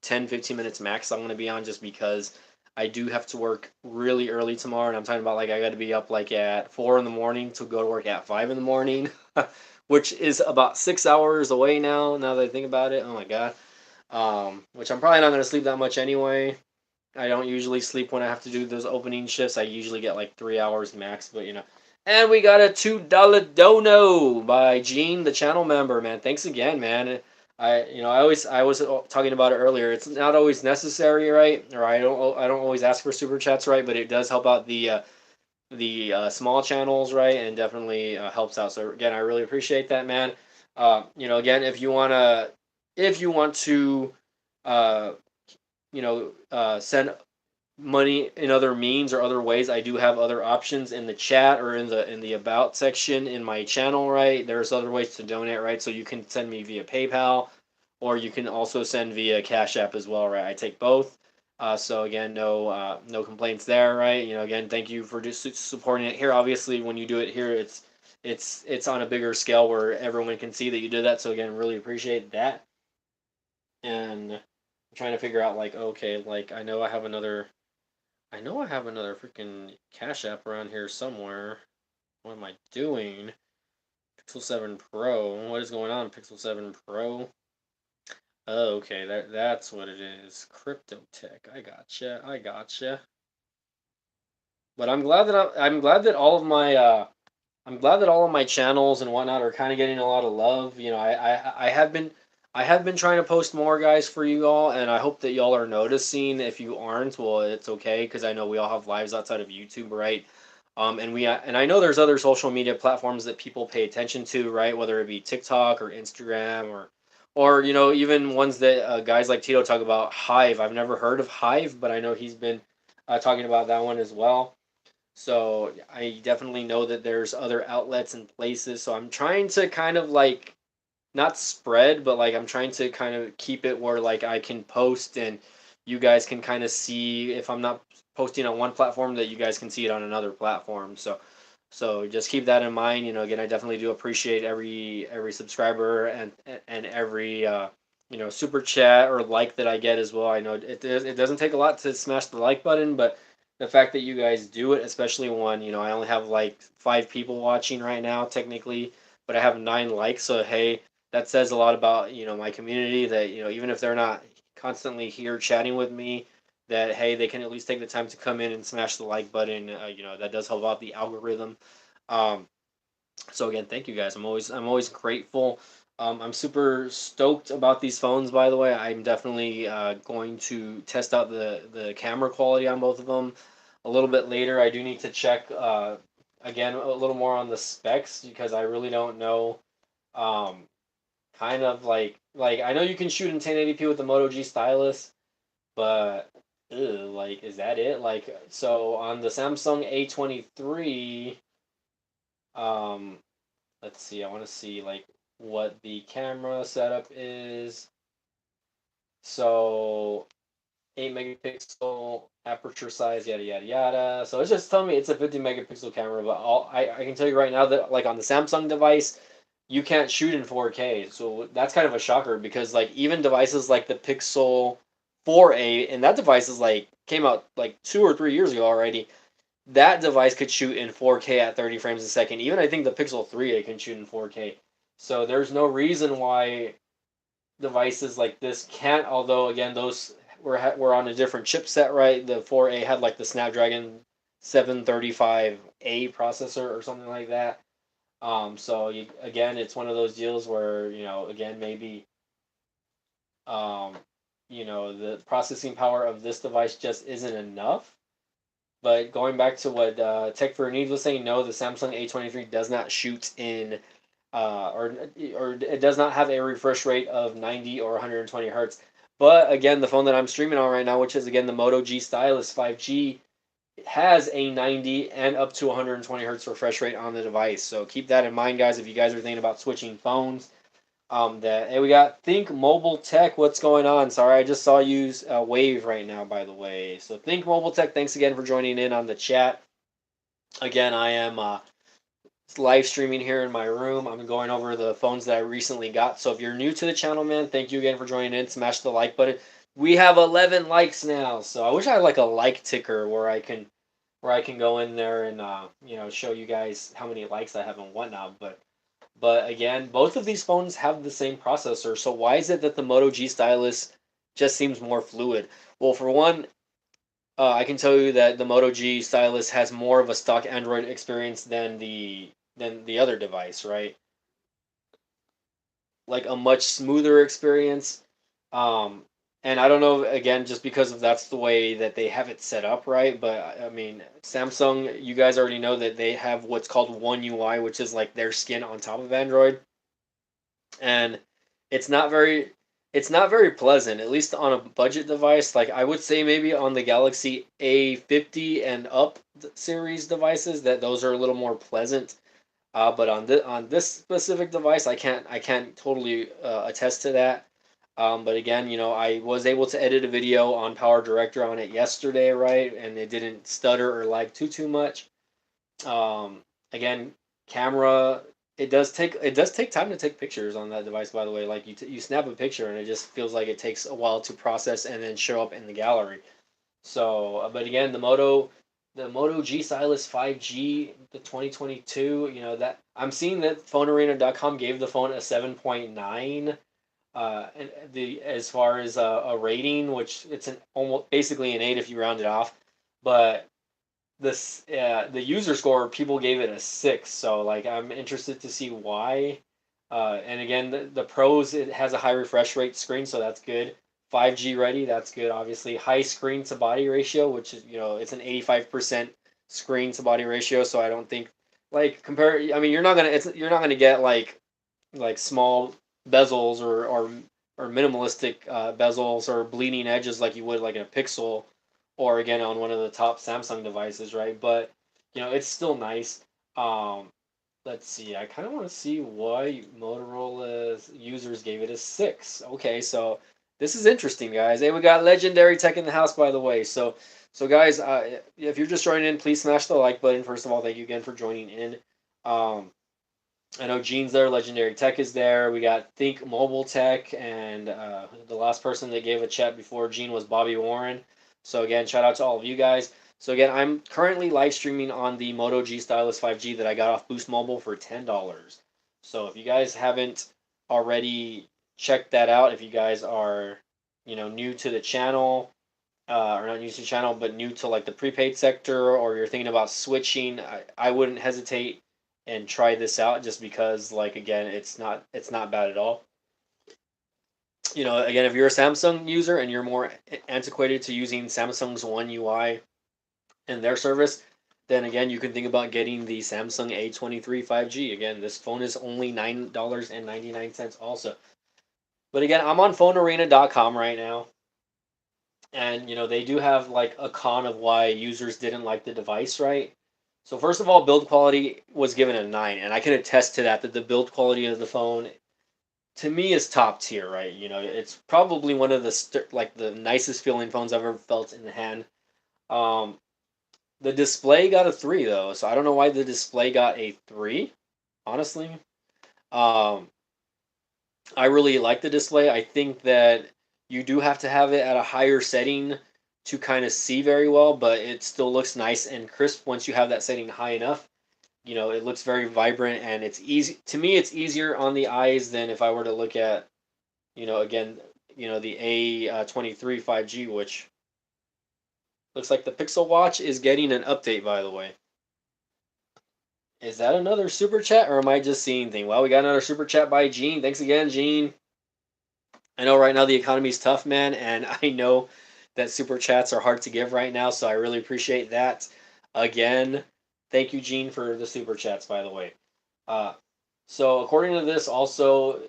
10-15 minutes max I'm going to be on, just because I do have to work really early tomorrow. And I'm talking about like I got to be up like at 4 in the morning to go to work at 5 in the morning, which is about 6 hours away now that I think about it. Oh my God. Which I'm probably not going to sleep that much anyway. I don't usually sleep when I have to do those opening shifts. I usually get like 3 hours max, but you know. And we got a $2 dono by Gene, the channel member, man. Thanks again, man. I was talking about it earlier. It's not always necessary, right? Or I don't always ask for super chats, right? But it does help out the small channels, right? And definitely helps out. So again, I really appreciate that, man. Again, if you want to, uh, send money in other means or other ways, I do have other options in the chat or in the about section in my channel, right? There's other ways to donate, right? So you can send me via PayPal, or you can also send via Cash App as well, right? I take both. So again, no complaints there, right? Again, thank you for just supporting it here. Obviously, when you do it here, it's on a bigger scale where everyone can see that you did that. So again, really appreciate that. And I'm trying to figure out like, okay, like I know I have another freaking Cash App around here somewhere. What am I doing? Pixel 7 Pro. What is going on, Pixel 7 Pro? Oh, okay, that's what it is. Crypto Tech. I gotcha. But I'm glad that all of my channels and whatnot are kind of getting a lot of love. I have been trying to post more, guys, for you all, and I hope that y'all are noticing. If you aren't, well, it's okay, because I know we all have lives outside of YouTube, right? And I know there's other social media platforms that people pay attention to, right? Whether it be TikTok or Instagram, or even ones that guys like Tito talk about. Hive. I've never heard of Hive, but I know he's been talking about that one as well. So I definitely know that there's other outlets and places. So I'm trying to kind of like not spread, but like I'm trying to kind of keep it where like I can post and you guys can kind of see, if I'm not posting on one platform, that you guys can see it on another platform. So just keep that in mind. Again, I definitely do appreciate every subscriber and every super chat or like that I get as well. I know it doesn't take a lot to smash the like button, but the fact that you guys do it, especially when I only have like 5 people watching right now technically, but I have 9 likes. So hey, that says a lot about my community, that even if they're not constantly here chatting with me, that hey, they can at least take the time to come in and smash the like button. That does help out the algorithm. um, so again, thank you guys. I'm always grateful. I'm super stoked about these phones, by the way. I'm definitely going to test out the camera quality on both of them a little bit later. I do need to check again a little more on the specs, because I really don't know. um, Kind of like I know you can shoot in 1080p with the Moto G stylus, but like, is that it? Like, so on the Samsung A23, um, let's see. I want to see like what the camera setup is. So 8 megapixel aperture size, yada yada yada. So it's just telling me it's a 50 megapixel camera, but I can tell you right now that like on the Samsung device, you can't shoot in 4K. So that's kind of a shocker, because like even devices like the Pixel 4a, and that device is like came out like 2 or 3 years ago already. That device could shoot in 4K at 30 frames a second. Even I think the Pixel 3a can shoot in 4K. So there's no reason why devices like this can't. Although again, those were on a different chipset, right? The 4A had like the Snapdragon 735A processor or something like that. So again, it's one of those deals where again, maybe um, the processing power of this device just isn't enough. But going back to what Tech for Needs was saying, no, the Samsung A23 does not shoot in, or it does not have a refresh rate of 90 or 120 hertz. But again, the phone that I'm streaming on right now, which is again the Moto G Stylus 5G, has a 90 and up to 120 hertz refresh rate on the device. So keep that in mind, guys, if you guys are thinking about switching phones. That Hey, we got Think Mobile Tech. What's going on? Sorry, I just saw you wave right now, by the way. So Think Mobile Tech, thanks again for joining in on the chat. Again, I am live streaming here in my room. I'm going over the phones that I recently got. So if you're new to the channel, man, thank you again for joining in. Smash the like button. We have 11 likes now, so I wish I had like a like ticker where I can go in there and show you guys how many likes I have and whatnot. But again, both of these phones have the same processor. So why is it that the Moto G Stylus just seems more fluid? Well, for one, I can tell you that the Moto G Stylus has more of a stock Android experience than the other device, right? Like a much smoother experience. Um, and I don't know, again, just because of that's the way that they have it set up, right? But I mean, Samsung, you guys already know that they have what's called One UI, which is like their skin on top of Android, and it's not very it's not very pleasant, at least on a budget device. Like I would say maybe on the Galaxy A50 and up series devices, that those are a little more pleasant. But on this specific device, I can't totally attest to that. But again, I was able to edit a video on Power Director on it yesterday, right? And it didn't stutter or lag too much. Again, camera. It does take time to take pictures on that device. By the way, like you snap a picture and it just feels like it takes a while to process and then show up in the gallery. So, but again, the Moto G Stylus 5G, the 2022, that I'm seeing that PhoneArena.com gave the phone a 7.9, and the as far as a rating, which it's an almost basically an 8 if you round it off, but the user score people gave it a 6. So like I'm interested to see why. And again, the pros, it has a high refresh rate screen, so that's good. 5G ready, that's good. Obviously, high screen to body ratio, which is it's an 85% screen to body ratio. So I don't think like compare. I mean, you're not gonna get like small bezels or minimalistic bezels or bleeding edges like you would like in a Pixel or again on one of the top Samsung devices, right? But it's still nice. Um, let's see. I kind of want to see why Motorola's users gave it a 6. Okay, so this is interesting, guys. Hey, we got Legendary Tech in the house, by the way. So guys, if you're just joining in, please smash the like button. First of all, thank you again for joining in. Um, I know Gene's there, Legendary Tech is there. We got Think Mobile Tech, and the last person that gave a chat before Gene was Bobby Warren. So again, shout out to all of you guys. So again, I'm currently live streaming on the Moto G Stylus 5G that I got off Boost Mobile for $10. So if you guys haven't already checked that out, if you guys are new to the channel, or not new to the channel, but new to like the prepaid sector, or you're thinking about switching, I wouldn't hesitate and try this out just because like again it's not bad at all. Again, if you're a Samsung user and you're more antiquated to using Samsung's One UI and their service, then again you can think about getting the Samsung A23 5G. Again, this phone is only $9.99 also. But again, I'm on phonearena.com right now, and they do have like a con of why users didn't like the device, right? So first of all, build quality was given a 9, and I can attest to that the build quality of the phone to me is top tier, right? It's probably one of like the nicest feeling phones I've ever felt in the hand. Um, the display got a 3 though, so I don't know why the display got a 3, honestly. Um, I really like the display. I think that you do have to have it at a higher setting to kind of see very well, but it still looks nice and crisp once you have that setting high enough. It looks very vibrant and it's easy to me. It's easier on the eyes than if I were to look at, again, the A23 5G, which looks like the Pixel Watch is getting an update, by the way. Is that another super chat or am I just seeing things? Well, we got another super chat by Gene. Thanks again, Gene. I know right now the economy's tough, man, and I know that super chats are hard to give right now, so I really appreciate that. Again, thank you, Gene, for the super chats, by the way. Uh, so according to this, also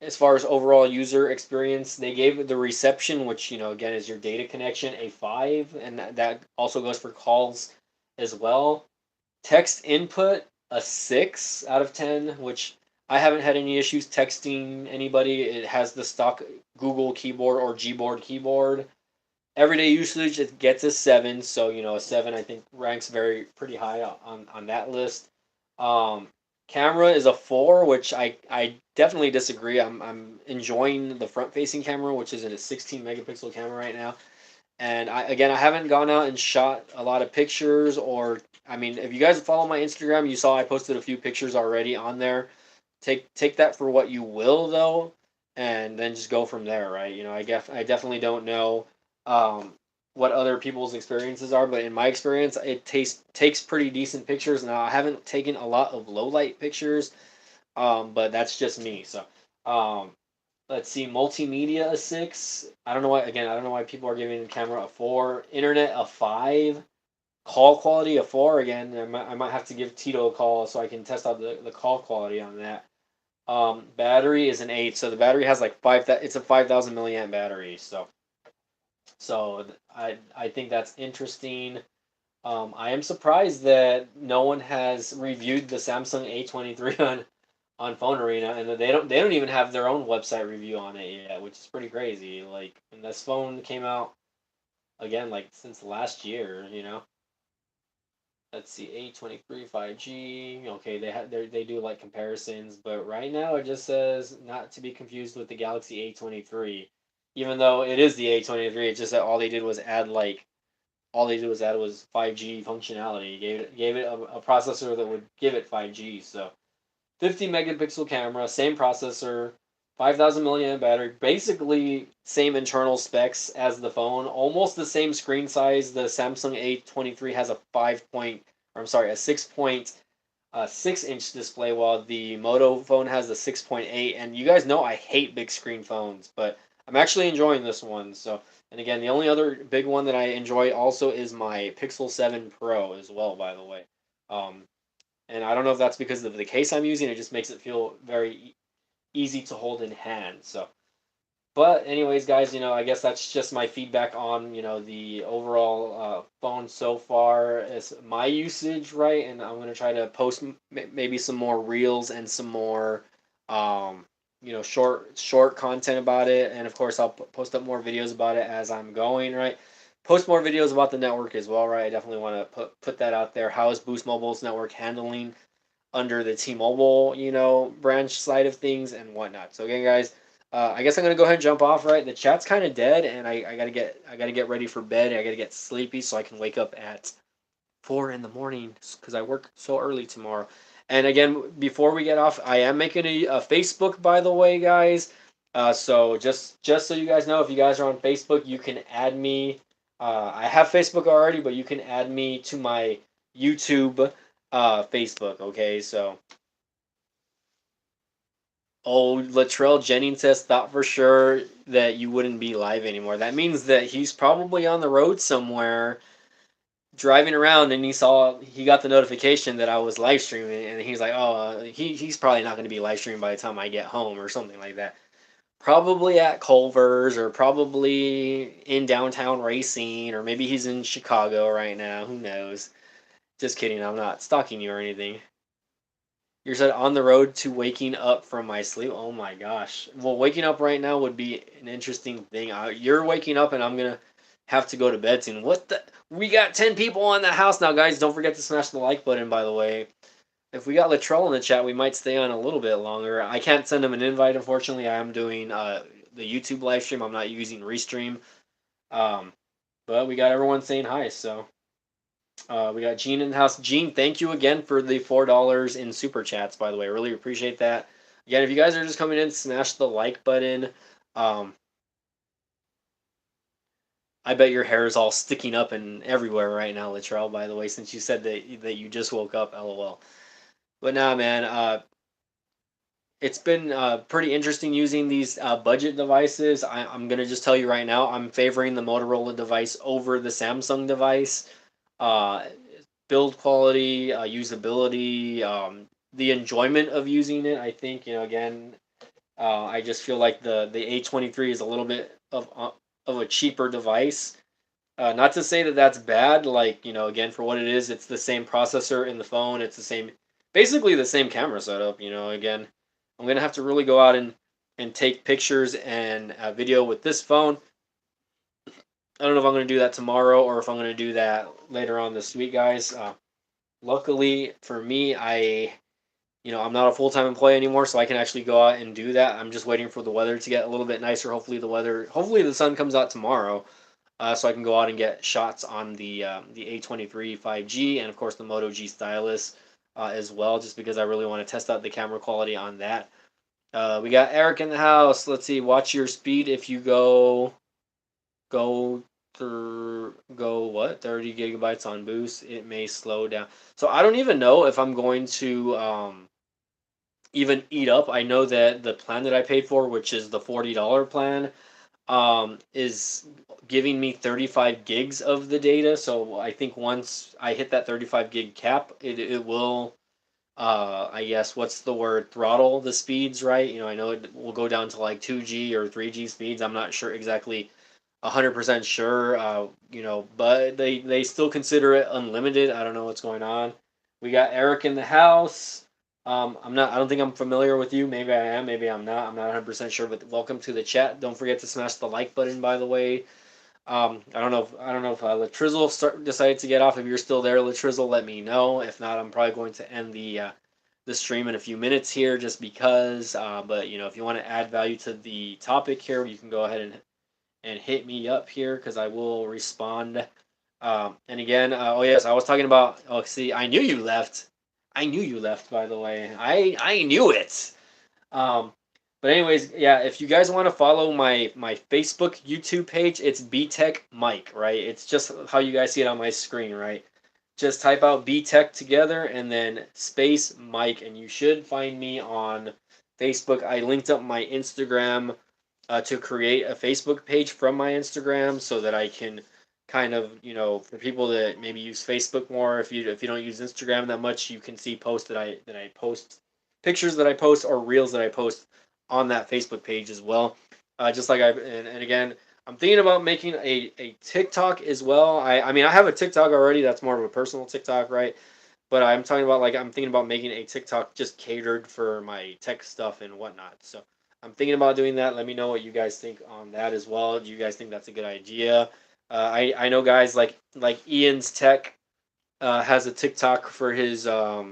as far as overall user experience, they gave the reception, which again is your data connection, a 5, and that also goes for calls as well. Text input, a 6 out of 10, which I haven't had any issues texting anybody. It has the stock Google keyboard or Gboard keyboard. Everyday usage, it gets a 7, so a 7 I think ranks very pretty high on that list. Camera is a 4, which I definitely disagree. I'm enjoying the front facing camera, which is in a 16 megapixel camera right now. And I haven't gone out and shot a lot of pictures, or I mean, if you guys follow my Instagram, you saw I posted a few pictures already on there. Take that for what you will though, and then just go from there, right? I definitely don't know um, what other people's experiences are, but in my experience, it takes pretty decent pictures. Now I haven't taken a lot of low light pictures, but that's just me. So um, let's see, multimedia a 6. I don't know why. Again, I don't know why people are giving the camera a 4. Internet a 5. Call quality a 4. Again, I might have to give Tito a call so I can test out the call quality on that. Battery is an 8. So the battery has like it's a 5,000 milliamp battery. So I think that's interesting. I am surprised that no one has reviewed the Samsung A23 on Phone Arena, and they don't even have their own website review on it yet, which is pretty crazy. Like, and this phone came out again like since last year. Let's see, A23 5G. Okay, they do like comparisons, but right now it just says not to be confused with the Galaxy A23. Even though it is the A23, it's just that all they did was add was 5G functionality. Gave it a processor that would give it 5G. So 50 megapixel camera, same processor, 5,000 milliamp battery, basically same internal specs as the phone, almost the same screen size. The Samsung A23 has a 6.6-inch display, while the Moto phone has a 6.8. And you guys know I hate big screen phones, but I'm actually enjoying this one. So, and again, the only other big one that I enjoy also is my Pixel 7 Pro as well, by the way. Um, and I don't know if that's because of the case I'm using. It just makes it feel very easy to hold in hand. So, but anyways, guys, I guess that's just my feedback on the overall phone so far. It's my usage, right? And I'm gonna try to post maybe some more reels and some more short content about it. And of course, I'll post up more videos about it as I'm going, right? Post more videos about the network as well, right? I definitely want to put that out there. How is Boost Mobile's network handling under the T-Mobile, branch side of things and whatnot. So again, guys, I guess I'm gonna go ahead and jump off. Right, the chat's kind of dead, and I gotta get ready for bed. I gotta get sleepy so I can wake up at 4 in the morning because I work so early tomorrow. And again, before we get off, I am making a Facebook, by the way, guys. So just so you guys know, if you guys are on Facebook, you can add me. I have Facebook already, but you can add me to my YouTube Facebook. Okay, so Latrell Jennings says thought for sure that you wouldn't be live anymore. That means that he's probably on the road somewhere driving around, and he got the notification that I was live streaming, and he's like, oh, he's probably not going to be live streaming by the time I get home or something like that. Probably at Culver's, or probably in downtown Racine, or maybe he's in Chicago right now. Who knows? Just kidding. I'm not stalking you or anything. You said on the road to waking up from my sleep. Oh my gosh. Well, waking up right now would be an interesting thing. You're waking up and I'm gonna have to go to bed soon. What the? We got 10 people in the house now, guys. Don't forget to smash the like button, by the way. If we got Latrell in the chat, we might stay on a little bit longer. I can't send him an invite, unfortunately. I am doing the YouTube live stream. I'm not using Restream. Um, but we got everyone saying hi, so. We got Gene in the house. Gene, thank you again for the $4 in super chats. By the way, really appreciate that. Again, if you guys are just coming in, smash the like button. Um, I bet your hair is all sticking up and everywhere right now, Latrell. By the way, since you said that you just woke up, LOL. But nah, man. It's been pretty interesting using these budget devices. I'm gonna just tell you right now, I'm favoring the Motorola device over the Samsung device. Uh, Build quality, usability, the enjoyment of using it. I think again, I just feel like the A23 is a little bit of a cheaper device. Not to say that that's bad. Like, you know, again, for what it is, it's the same processor in the phone. It's the same, basically the same camera setup. You know, again, I'm gonna have to really go out and take pictures and video with this phone. I don't know if I'm gonna do that tomorrow or if I'm gonna do that later on this week, guys. Luckily for me, I'm not a full time employee anymore, so I can actually go out and do that. I'm just waiting for the weather to get a little bit nicer. Hopefully the sun comes out tomorrow, so I can go out and get shots on the A23 5G and of course the Moto G Stylus as well, just because I really want to test out the camera quality on that. We got Eric in the house. Let's see. Watch your speed if you go go what 30 gigabytes on boost. It may slow down. So I don't even know if I'm going to even eat up. I know that the plan that I paid for, which is the $40 plan, is giving me 35 gigs of the data. So I think once I hit that 35 gig cap, it will, I guess, what's the word, throttle the speeds, right? You know, I know it will go down to like 2G or 3G speeds. I'm not sure exactly 100% sure, but they still consider it unlimited. I don't know what's going on. We got Eric in the house. I don't think I'm familiar with you. Maybe I am, maybe I'm not. I'm not 100% sure, but welcome to the chat. Don't forget to smash the like button, by the way. I don't know if Latrizzle decided to get off. If you're still there, Latrizzle, let me know. If not, I'm probably going to end the stream in a few minutes here, just because. But if you want to add value to the topic here, you can go ahead and hit me up here because I will respond. And again, oh yes, I was talking about. Oh, see, I knew you left. I knew you left. By the way, I knew it. Um, but anyways, yeah, if you guys want to follow my Facebook, YouTube page, it's BTech Mike, right? It's just how you guys see it on my screen, right? Just type out BTech together and then space Mike, and you should find me on Facebook. I linked up my Instagram to create a Facebook page from my Instagram so that I can kind of, for people that maybe use Facebook more, if you don't use Instagram that much, you can see posts that I post, pictures that I post or reels that I post on that Facebook page as well. Just like and again, I'm thinking about making a TikTok as well. I mean I have a TikTok already. That's more of a personal TikTok, right? But I'm talking about, like, I'm thinking about making a TikTok just catered for my tech stuff and whatnot. So I'm thinking about doing that. Let me know what you guys think on that as well. Do you guys think that's a good idea? I know guys like Ian's Tech has a TikTok for his tech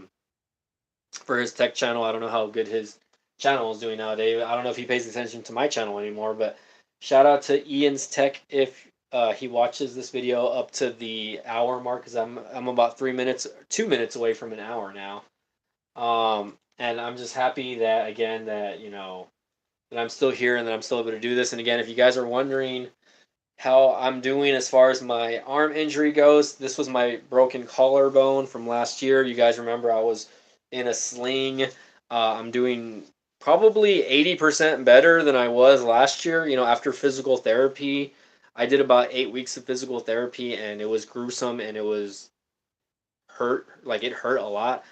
channel. I don't know how good his channel is doing nowadays. I don't know if he pays attention to my channel anymore, but shout out to Ian's Tech if he watches this video up to the hour mark, because I'm about 3 minutes, 2 minutes away from an hour now. And I'm just happy that, again, that that I'm still here and that I'm still able to do this. And again, if you guys are wondering how I'm doing as far as my arm injury goes, this was my broken collarbone from last year. You guys remember I was in a sling. I'm doing probably 80% better than I was last year. After physical therapy, I did about 8 weeks of physical therapy, and it was gruesome and it was hurt. Like, it hurt a lot.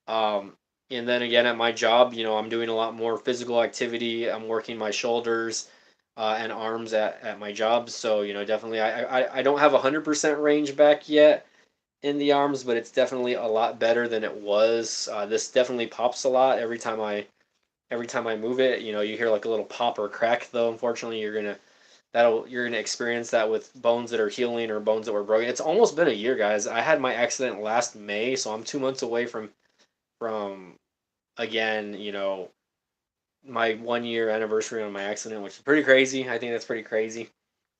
Um, and then again at my job, I'm doing a lot more physical activity. I'm working my shoulders and arms at my job. So, definitely I don't have 100% range back yet in the arms, but it's definitely a lot better than it was. This definitely pops a lot every time I move it. You hear like a little pop or crack, though. Unfortunately, you're gonna experience that with bones that are healing or bones that were broken. It's almost been a year, guys. I had my accident last May, so I'm 2 months away from again, my 1 year anniversary on my accident, which is pretty crazy. I think that's pretty crazy.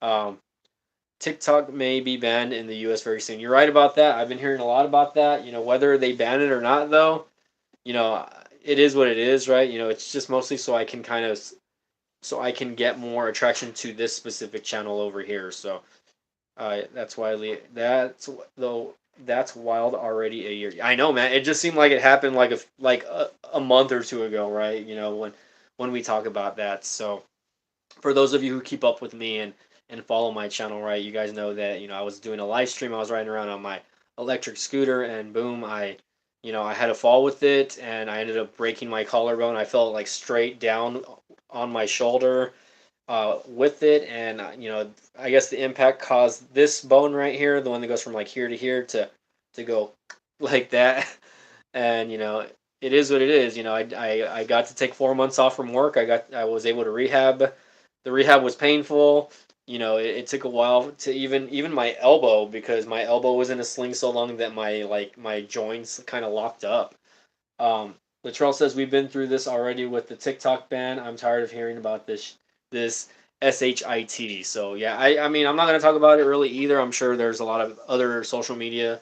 Um, TikTok may be banned in the U.S. very soon. You're right about that. I've been hearing a lot about that. Whether they ban it or not, though, you know, it is what it is, right? It's just mostly so I can get more attraction to this specific channel over here. So that's wild already a year. I know, man. It just seemed like it happened like a month or two ago, right? When we talk about that. So for those of you who keep up with me and follow my channel, right, you guys know that I was doing a live stream. I was riding around on my electric scooter, and boom, I had a fall with it, and I ended up breaking my collarbone. I fell like straight down on my shoulder. with it, and I guess the impact caused this bone right here, the one that goes from like here to here, to go like that. And it is what it is. I got to take 4 months off from work. I was able to rehab. The rehab was painful. It took a while to even my elbow, because my elbow was in a sling so long that my joints kind of locked up. Latrell says we've been through this already with the TikTok ban. I'm tired of hearing about this shit. So yeah, I mean I'm not gonna talk about it really either. I'm sure there's a lot of other social media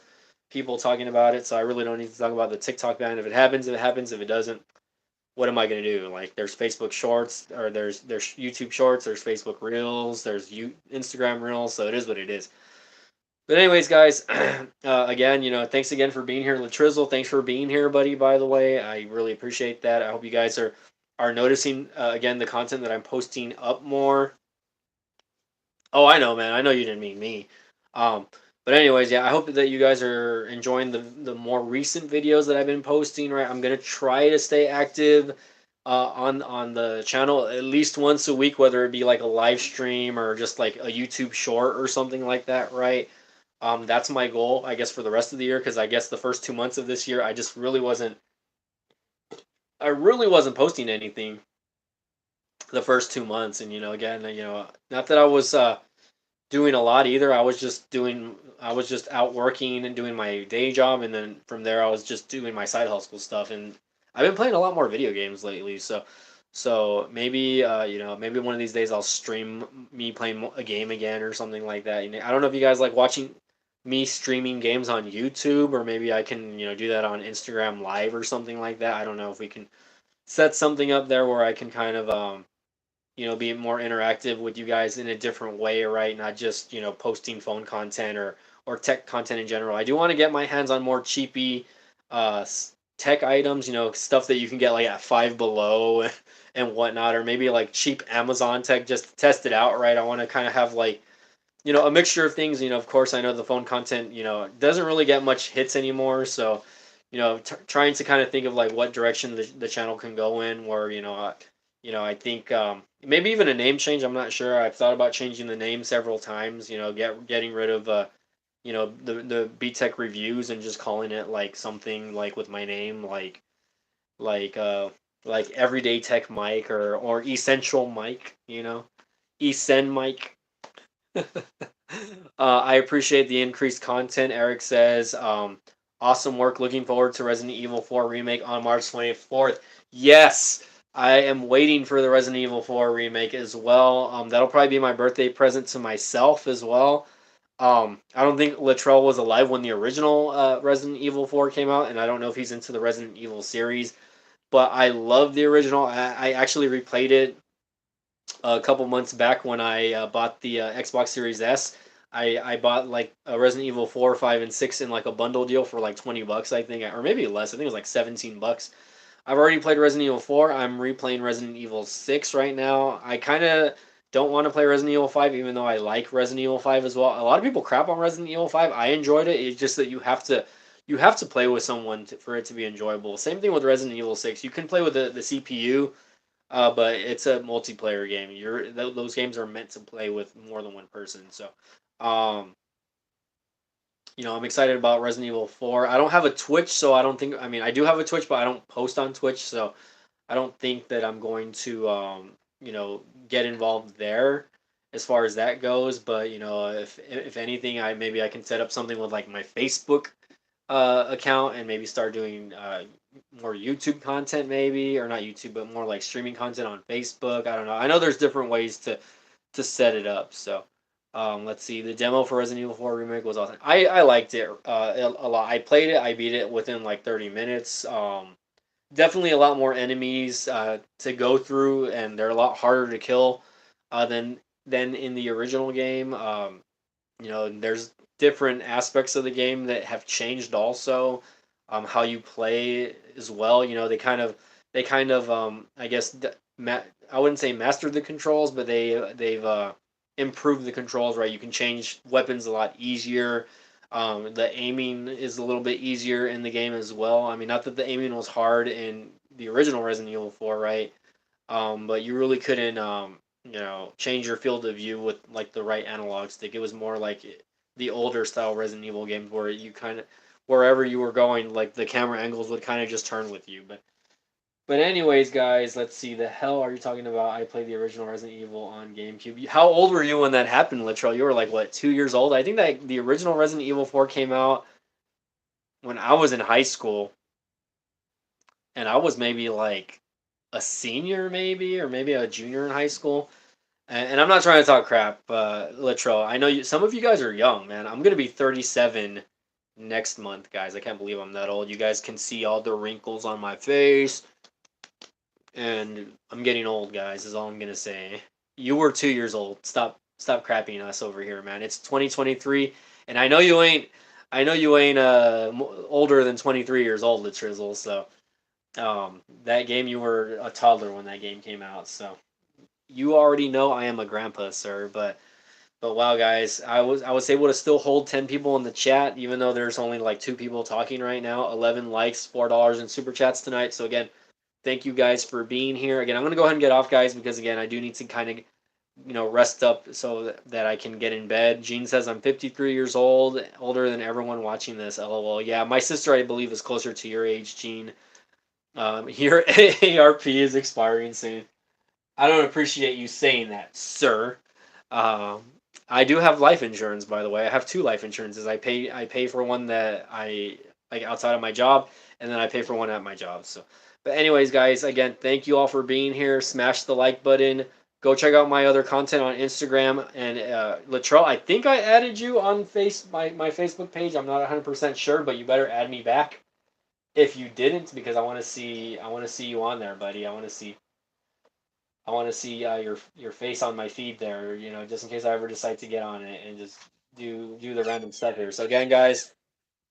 people talking about it, so I really don't need to talk about the TikTok ban. If it happens, it happens. If it doesn't, what am I gonna do? Like there's Facebook Shorts, or there's YouTube Shorts, there's Facebook Reels, there's Instagram Reels. So it is what it is. But anyways, guys, again, thanks again for being here, Latrizzle. Thanks for being here, buddy. By the way, I really appreciate that. I hope you guys are noticing again the content that I'm posting up more. Oh, I know, man. I know you didn't mean me. Um, but anyways, yeah, I hope that you guys are enjoying the more recent videos that I've been posting. Right, I'm gonna try to stay active on the channel at least once a week, whether it be like a live stream or just like a YouTube short or something like that. Right. That's my goal, I guess, for the rest of the year, because I guess the first 2 months of this year, I just really wasn't. I really wasn't posting anything the first 2 months, and again, not that I was doing a lot either. I was just out working and doing my day job, and then from there, I was just doing my side hustle stuff, and I've been playing a lot more video games lately. So maybe maybe one of these days I'll stream me playing a game again or something like that. I don't know if you guys like watching me streaming games on YouTube, or maybe I can do that on Instagram Live or something like that. I don't know if we can set something up there where I can kind of be more interactive with you guys in a different way, right? Not just posting phone content or tech content in general. I do want to get my hands on more cheapy uh, tech items, stuff that you can get like at Five Below and whatnot, or maybe like cheap Amazon tech just to test it out, right? I want to kind of have like a mixture of things. Of course, I know the phone content, doesn't really get much hits anymore. So, trying to kind of think of like what direction the channel can go in, where, I think maybe even a name change. I'm not sure. I've thought about changing the name several times, getting rid of, the B-Tech reviews and just calling it like something like with my name, like, uh, like Everyday Tech Mike, or Essential Mike, Esen Mike. I appreciate the increased content. Eric says, awesome work. Looking forward to Resident Evil 4 remake on March 24th. Yes, I am waiting for the Resident Evil 4 remake as well. That'll probably be my birthday present to myself as well. I don't think Latrell was alive when the original Resident Evil 4 came out, and I don't know if he's into the Resident Evil series, but I love the original. I actually replayed it a couple months back when I bought the Xbox Series S. I bought like a Resident Evil 4, 5, and 6 in like a bundle deal for like $20, I think, or maybe less. I think it was like $17. I've already played Resident Evil 4. I'm replaying Resident Evil 6 right now. I kind of don't want to play Resident Evil 5, even though I like Resident Evil 5 as well. A lot of people crap on Resident Evil 5. I enjoyed it. It's just that you have to play with someone for it to be enjoyable. Same thing with Resident Evil 6. You can play with the CPU, but it's a multiplayer game. Those games are meant to play with more than one person. So, um, I'm excited about Resident Evil 4. I don't have a Twitch, so I don't think. I mean, I do have a Twitch, but I don't post on Twitch, so I don't think that I'm going to, get involved there as far as that goes. But if anything, maybe I can set up something with like my Facebook account, and maybe start doing more YouTube content, maybe, or not YouTube, but more like streaming content on Facebook. I don't know. I know there's different ways to set it up. So, let's see. The demo for Resident Evil 4 remake was awesome. I liked it a lot. I played it. I beat it within like 30 minutes. Definitely a lot more enemies to go through, and they're a lot harder to kill than in the original game. There's different aspects of the game that have changed also. How you play as well. They kind of I guess I wouldn't say mastered the controls, but they've improved the controls. Right, you can change weapons a lot easier. The aiming is a little bit easier in the game as well. I mean, not that the aiming was hard in the original Resident Evil 4, right? But you really couldn't change your field of view with like the right analog stick. It was more like the older style Resident Evil games where you kind of wherever you were going, like the camera angles would kind of just turn with you. But anyways, guys, let's see. The hell are you talking about? I played the original Resident Evil on GameCube. How old were you when that happened, Latrell? You were like what, 2 years old? I think that the original Resident Evil 4 came out when I was in high school, and I was maybe like a senior, maybe, or maybe a junior in high school. And I'm not trying to talk crap, Latrell. I know some of you guys are young, man. I'm gonna be 37 next month, guys. I can't believe I'm that old. You guys can see all the wrinkles on my face, and I'm getting old, guys. Is all I'm gonna say. You were 2 years old. Stop crapping us over here, man. It's 2023, and I know you ain't. I know you ain't older than 23 years old, Trizzle. So that game, you were a toddler when that game came out. So you already know I am a grandpa, sir. But wow, guys, I was able to still hold 10 people in the chat, even though there's only like 2 people talking right now. 11 likes, $4 in super chats tonight. So again, thank you guys for being here. Again, I'm gonna go ahead and get off, guys, because again, I do need to kind of rest up so that I can get in bed. Gene says I'm 53 years old, older than everyone watching this. LOL. Yeah, my sister, I believe, is closer to your age, Gene. Your AARP is expiring soon. I don't appreciate you saying that, sir. Um, I do have life insurance, by the way. I have 2 life insurances. I pay for one that I like outside of my job, and then I pay for one at my job. So, but anyways, guys, again, thank you all for being here. Smash the like button. Go check out my other content on Instagram and Latrell. I think I added you on my Facebook page. I'm not 100% sure, but you better add me back if you didn't, because I want to see you on there, buddy. I want to see your face on my feed there, just in case I ever decide to get on it and just do the random stuff here. So again, guys,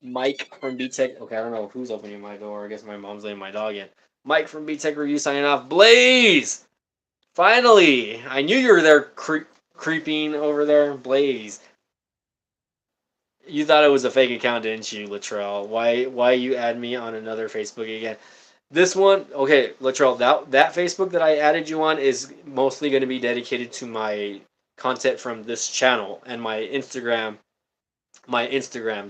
Mike from BTech. Okay, I don't know who's opening my door. I guess my mom's letting my dog in. Mike from BTech Review signing off. Blaze, finally, I knew you were there, creeping over there, Blaze. You thought it was a fake account, didn't you, Latrell? Why you add me on another Facebook again? This one, okay, Latrell, that Facebook that I added you on is mostly going to be dedicated to my content from this channel and my Instagram.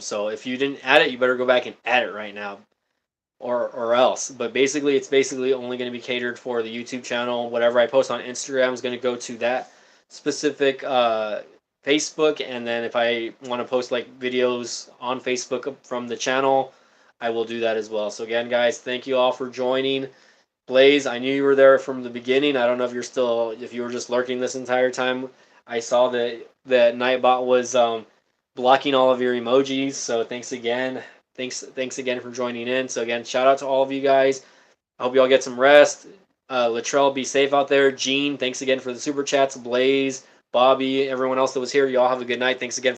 So if you didn't add it, you better go back and add it right now, or else. But basically, it's basically only going to be catered for the YouTube channel. Whatever I post on Instagram is going to go to that specific Facebook, and then if I want to post like videos on Facebook from the channel, I will do that as well. So again, guys, thank you all for joining. Blaze, I knew you were there from the beginning. I don't know if you were just lurking this entire time. I saw that Nightbot was blocking all of your emojis. So thanks again. Thanks again for joining in. So again, shout out to all of you guys. I hope you all get some rest. Latrell, be safe out there. Gene, thanks again for the super chats. Blaze, Bobby, everyone else that was here. You all have a good night. Thanks again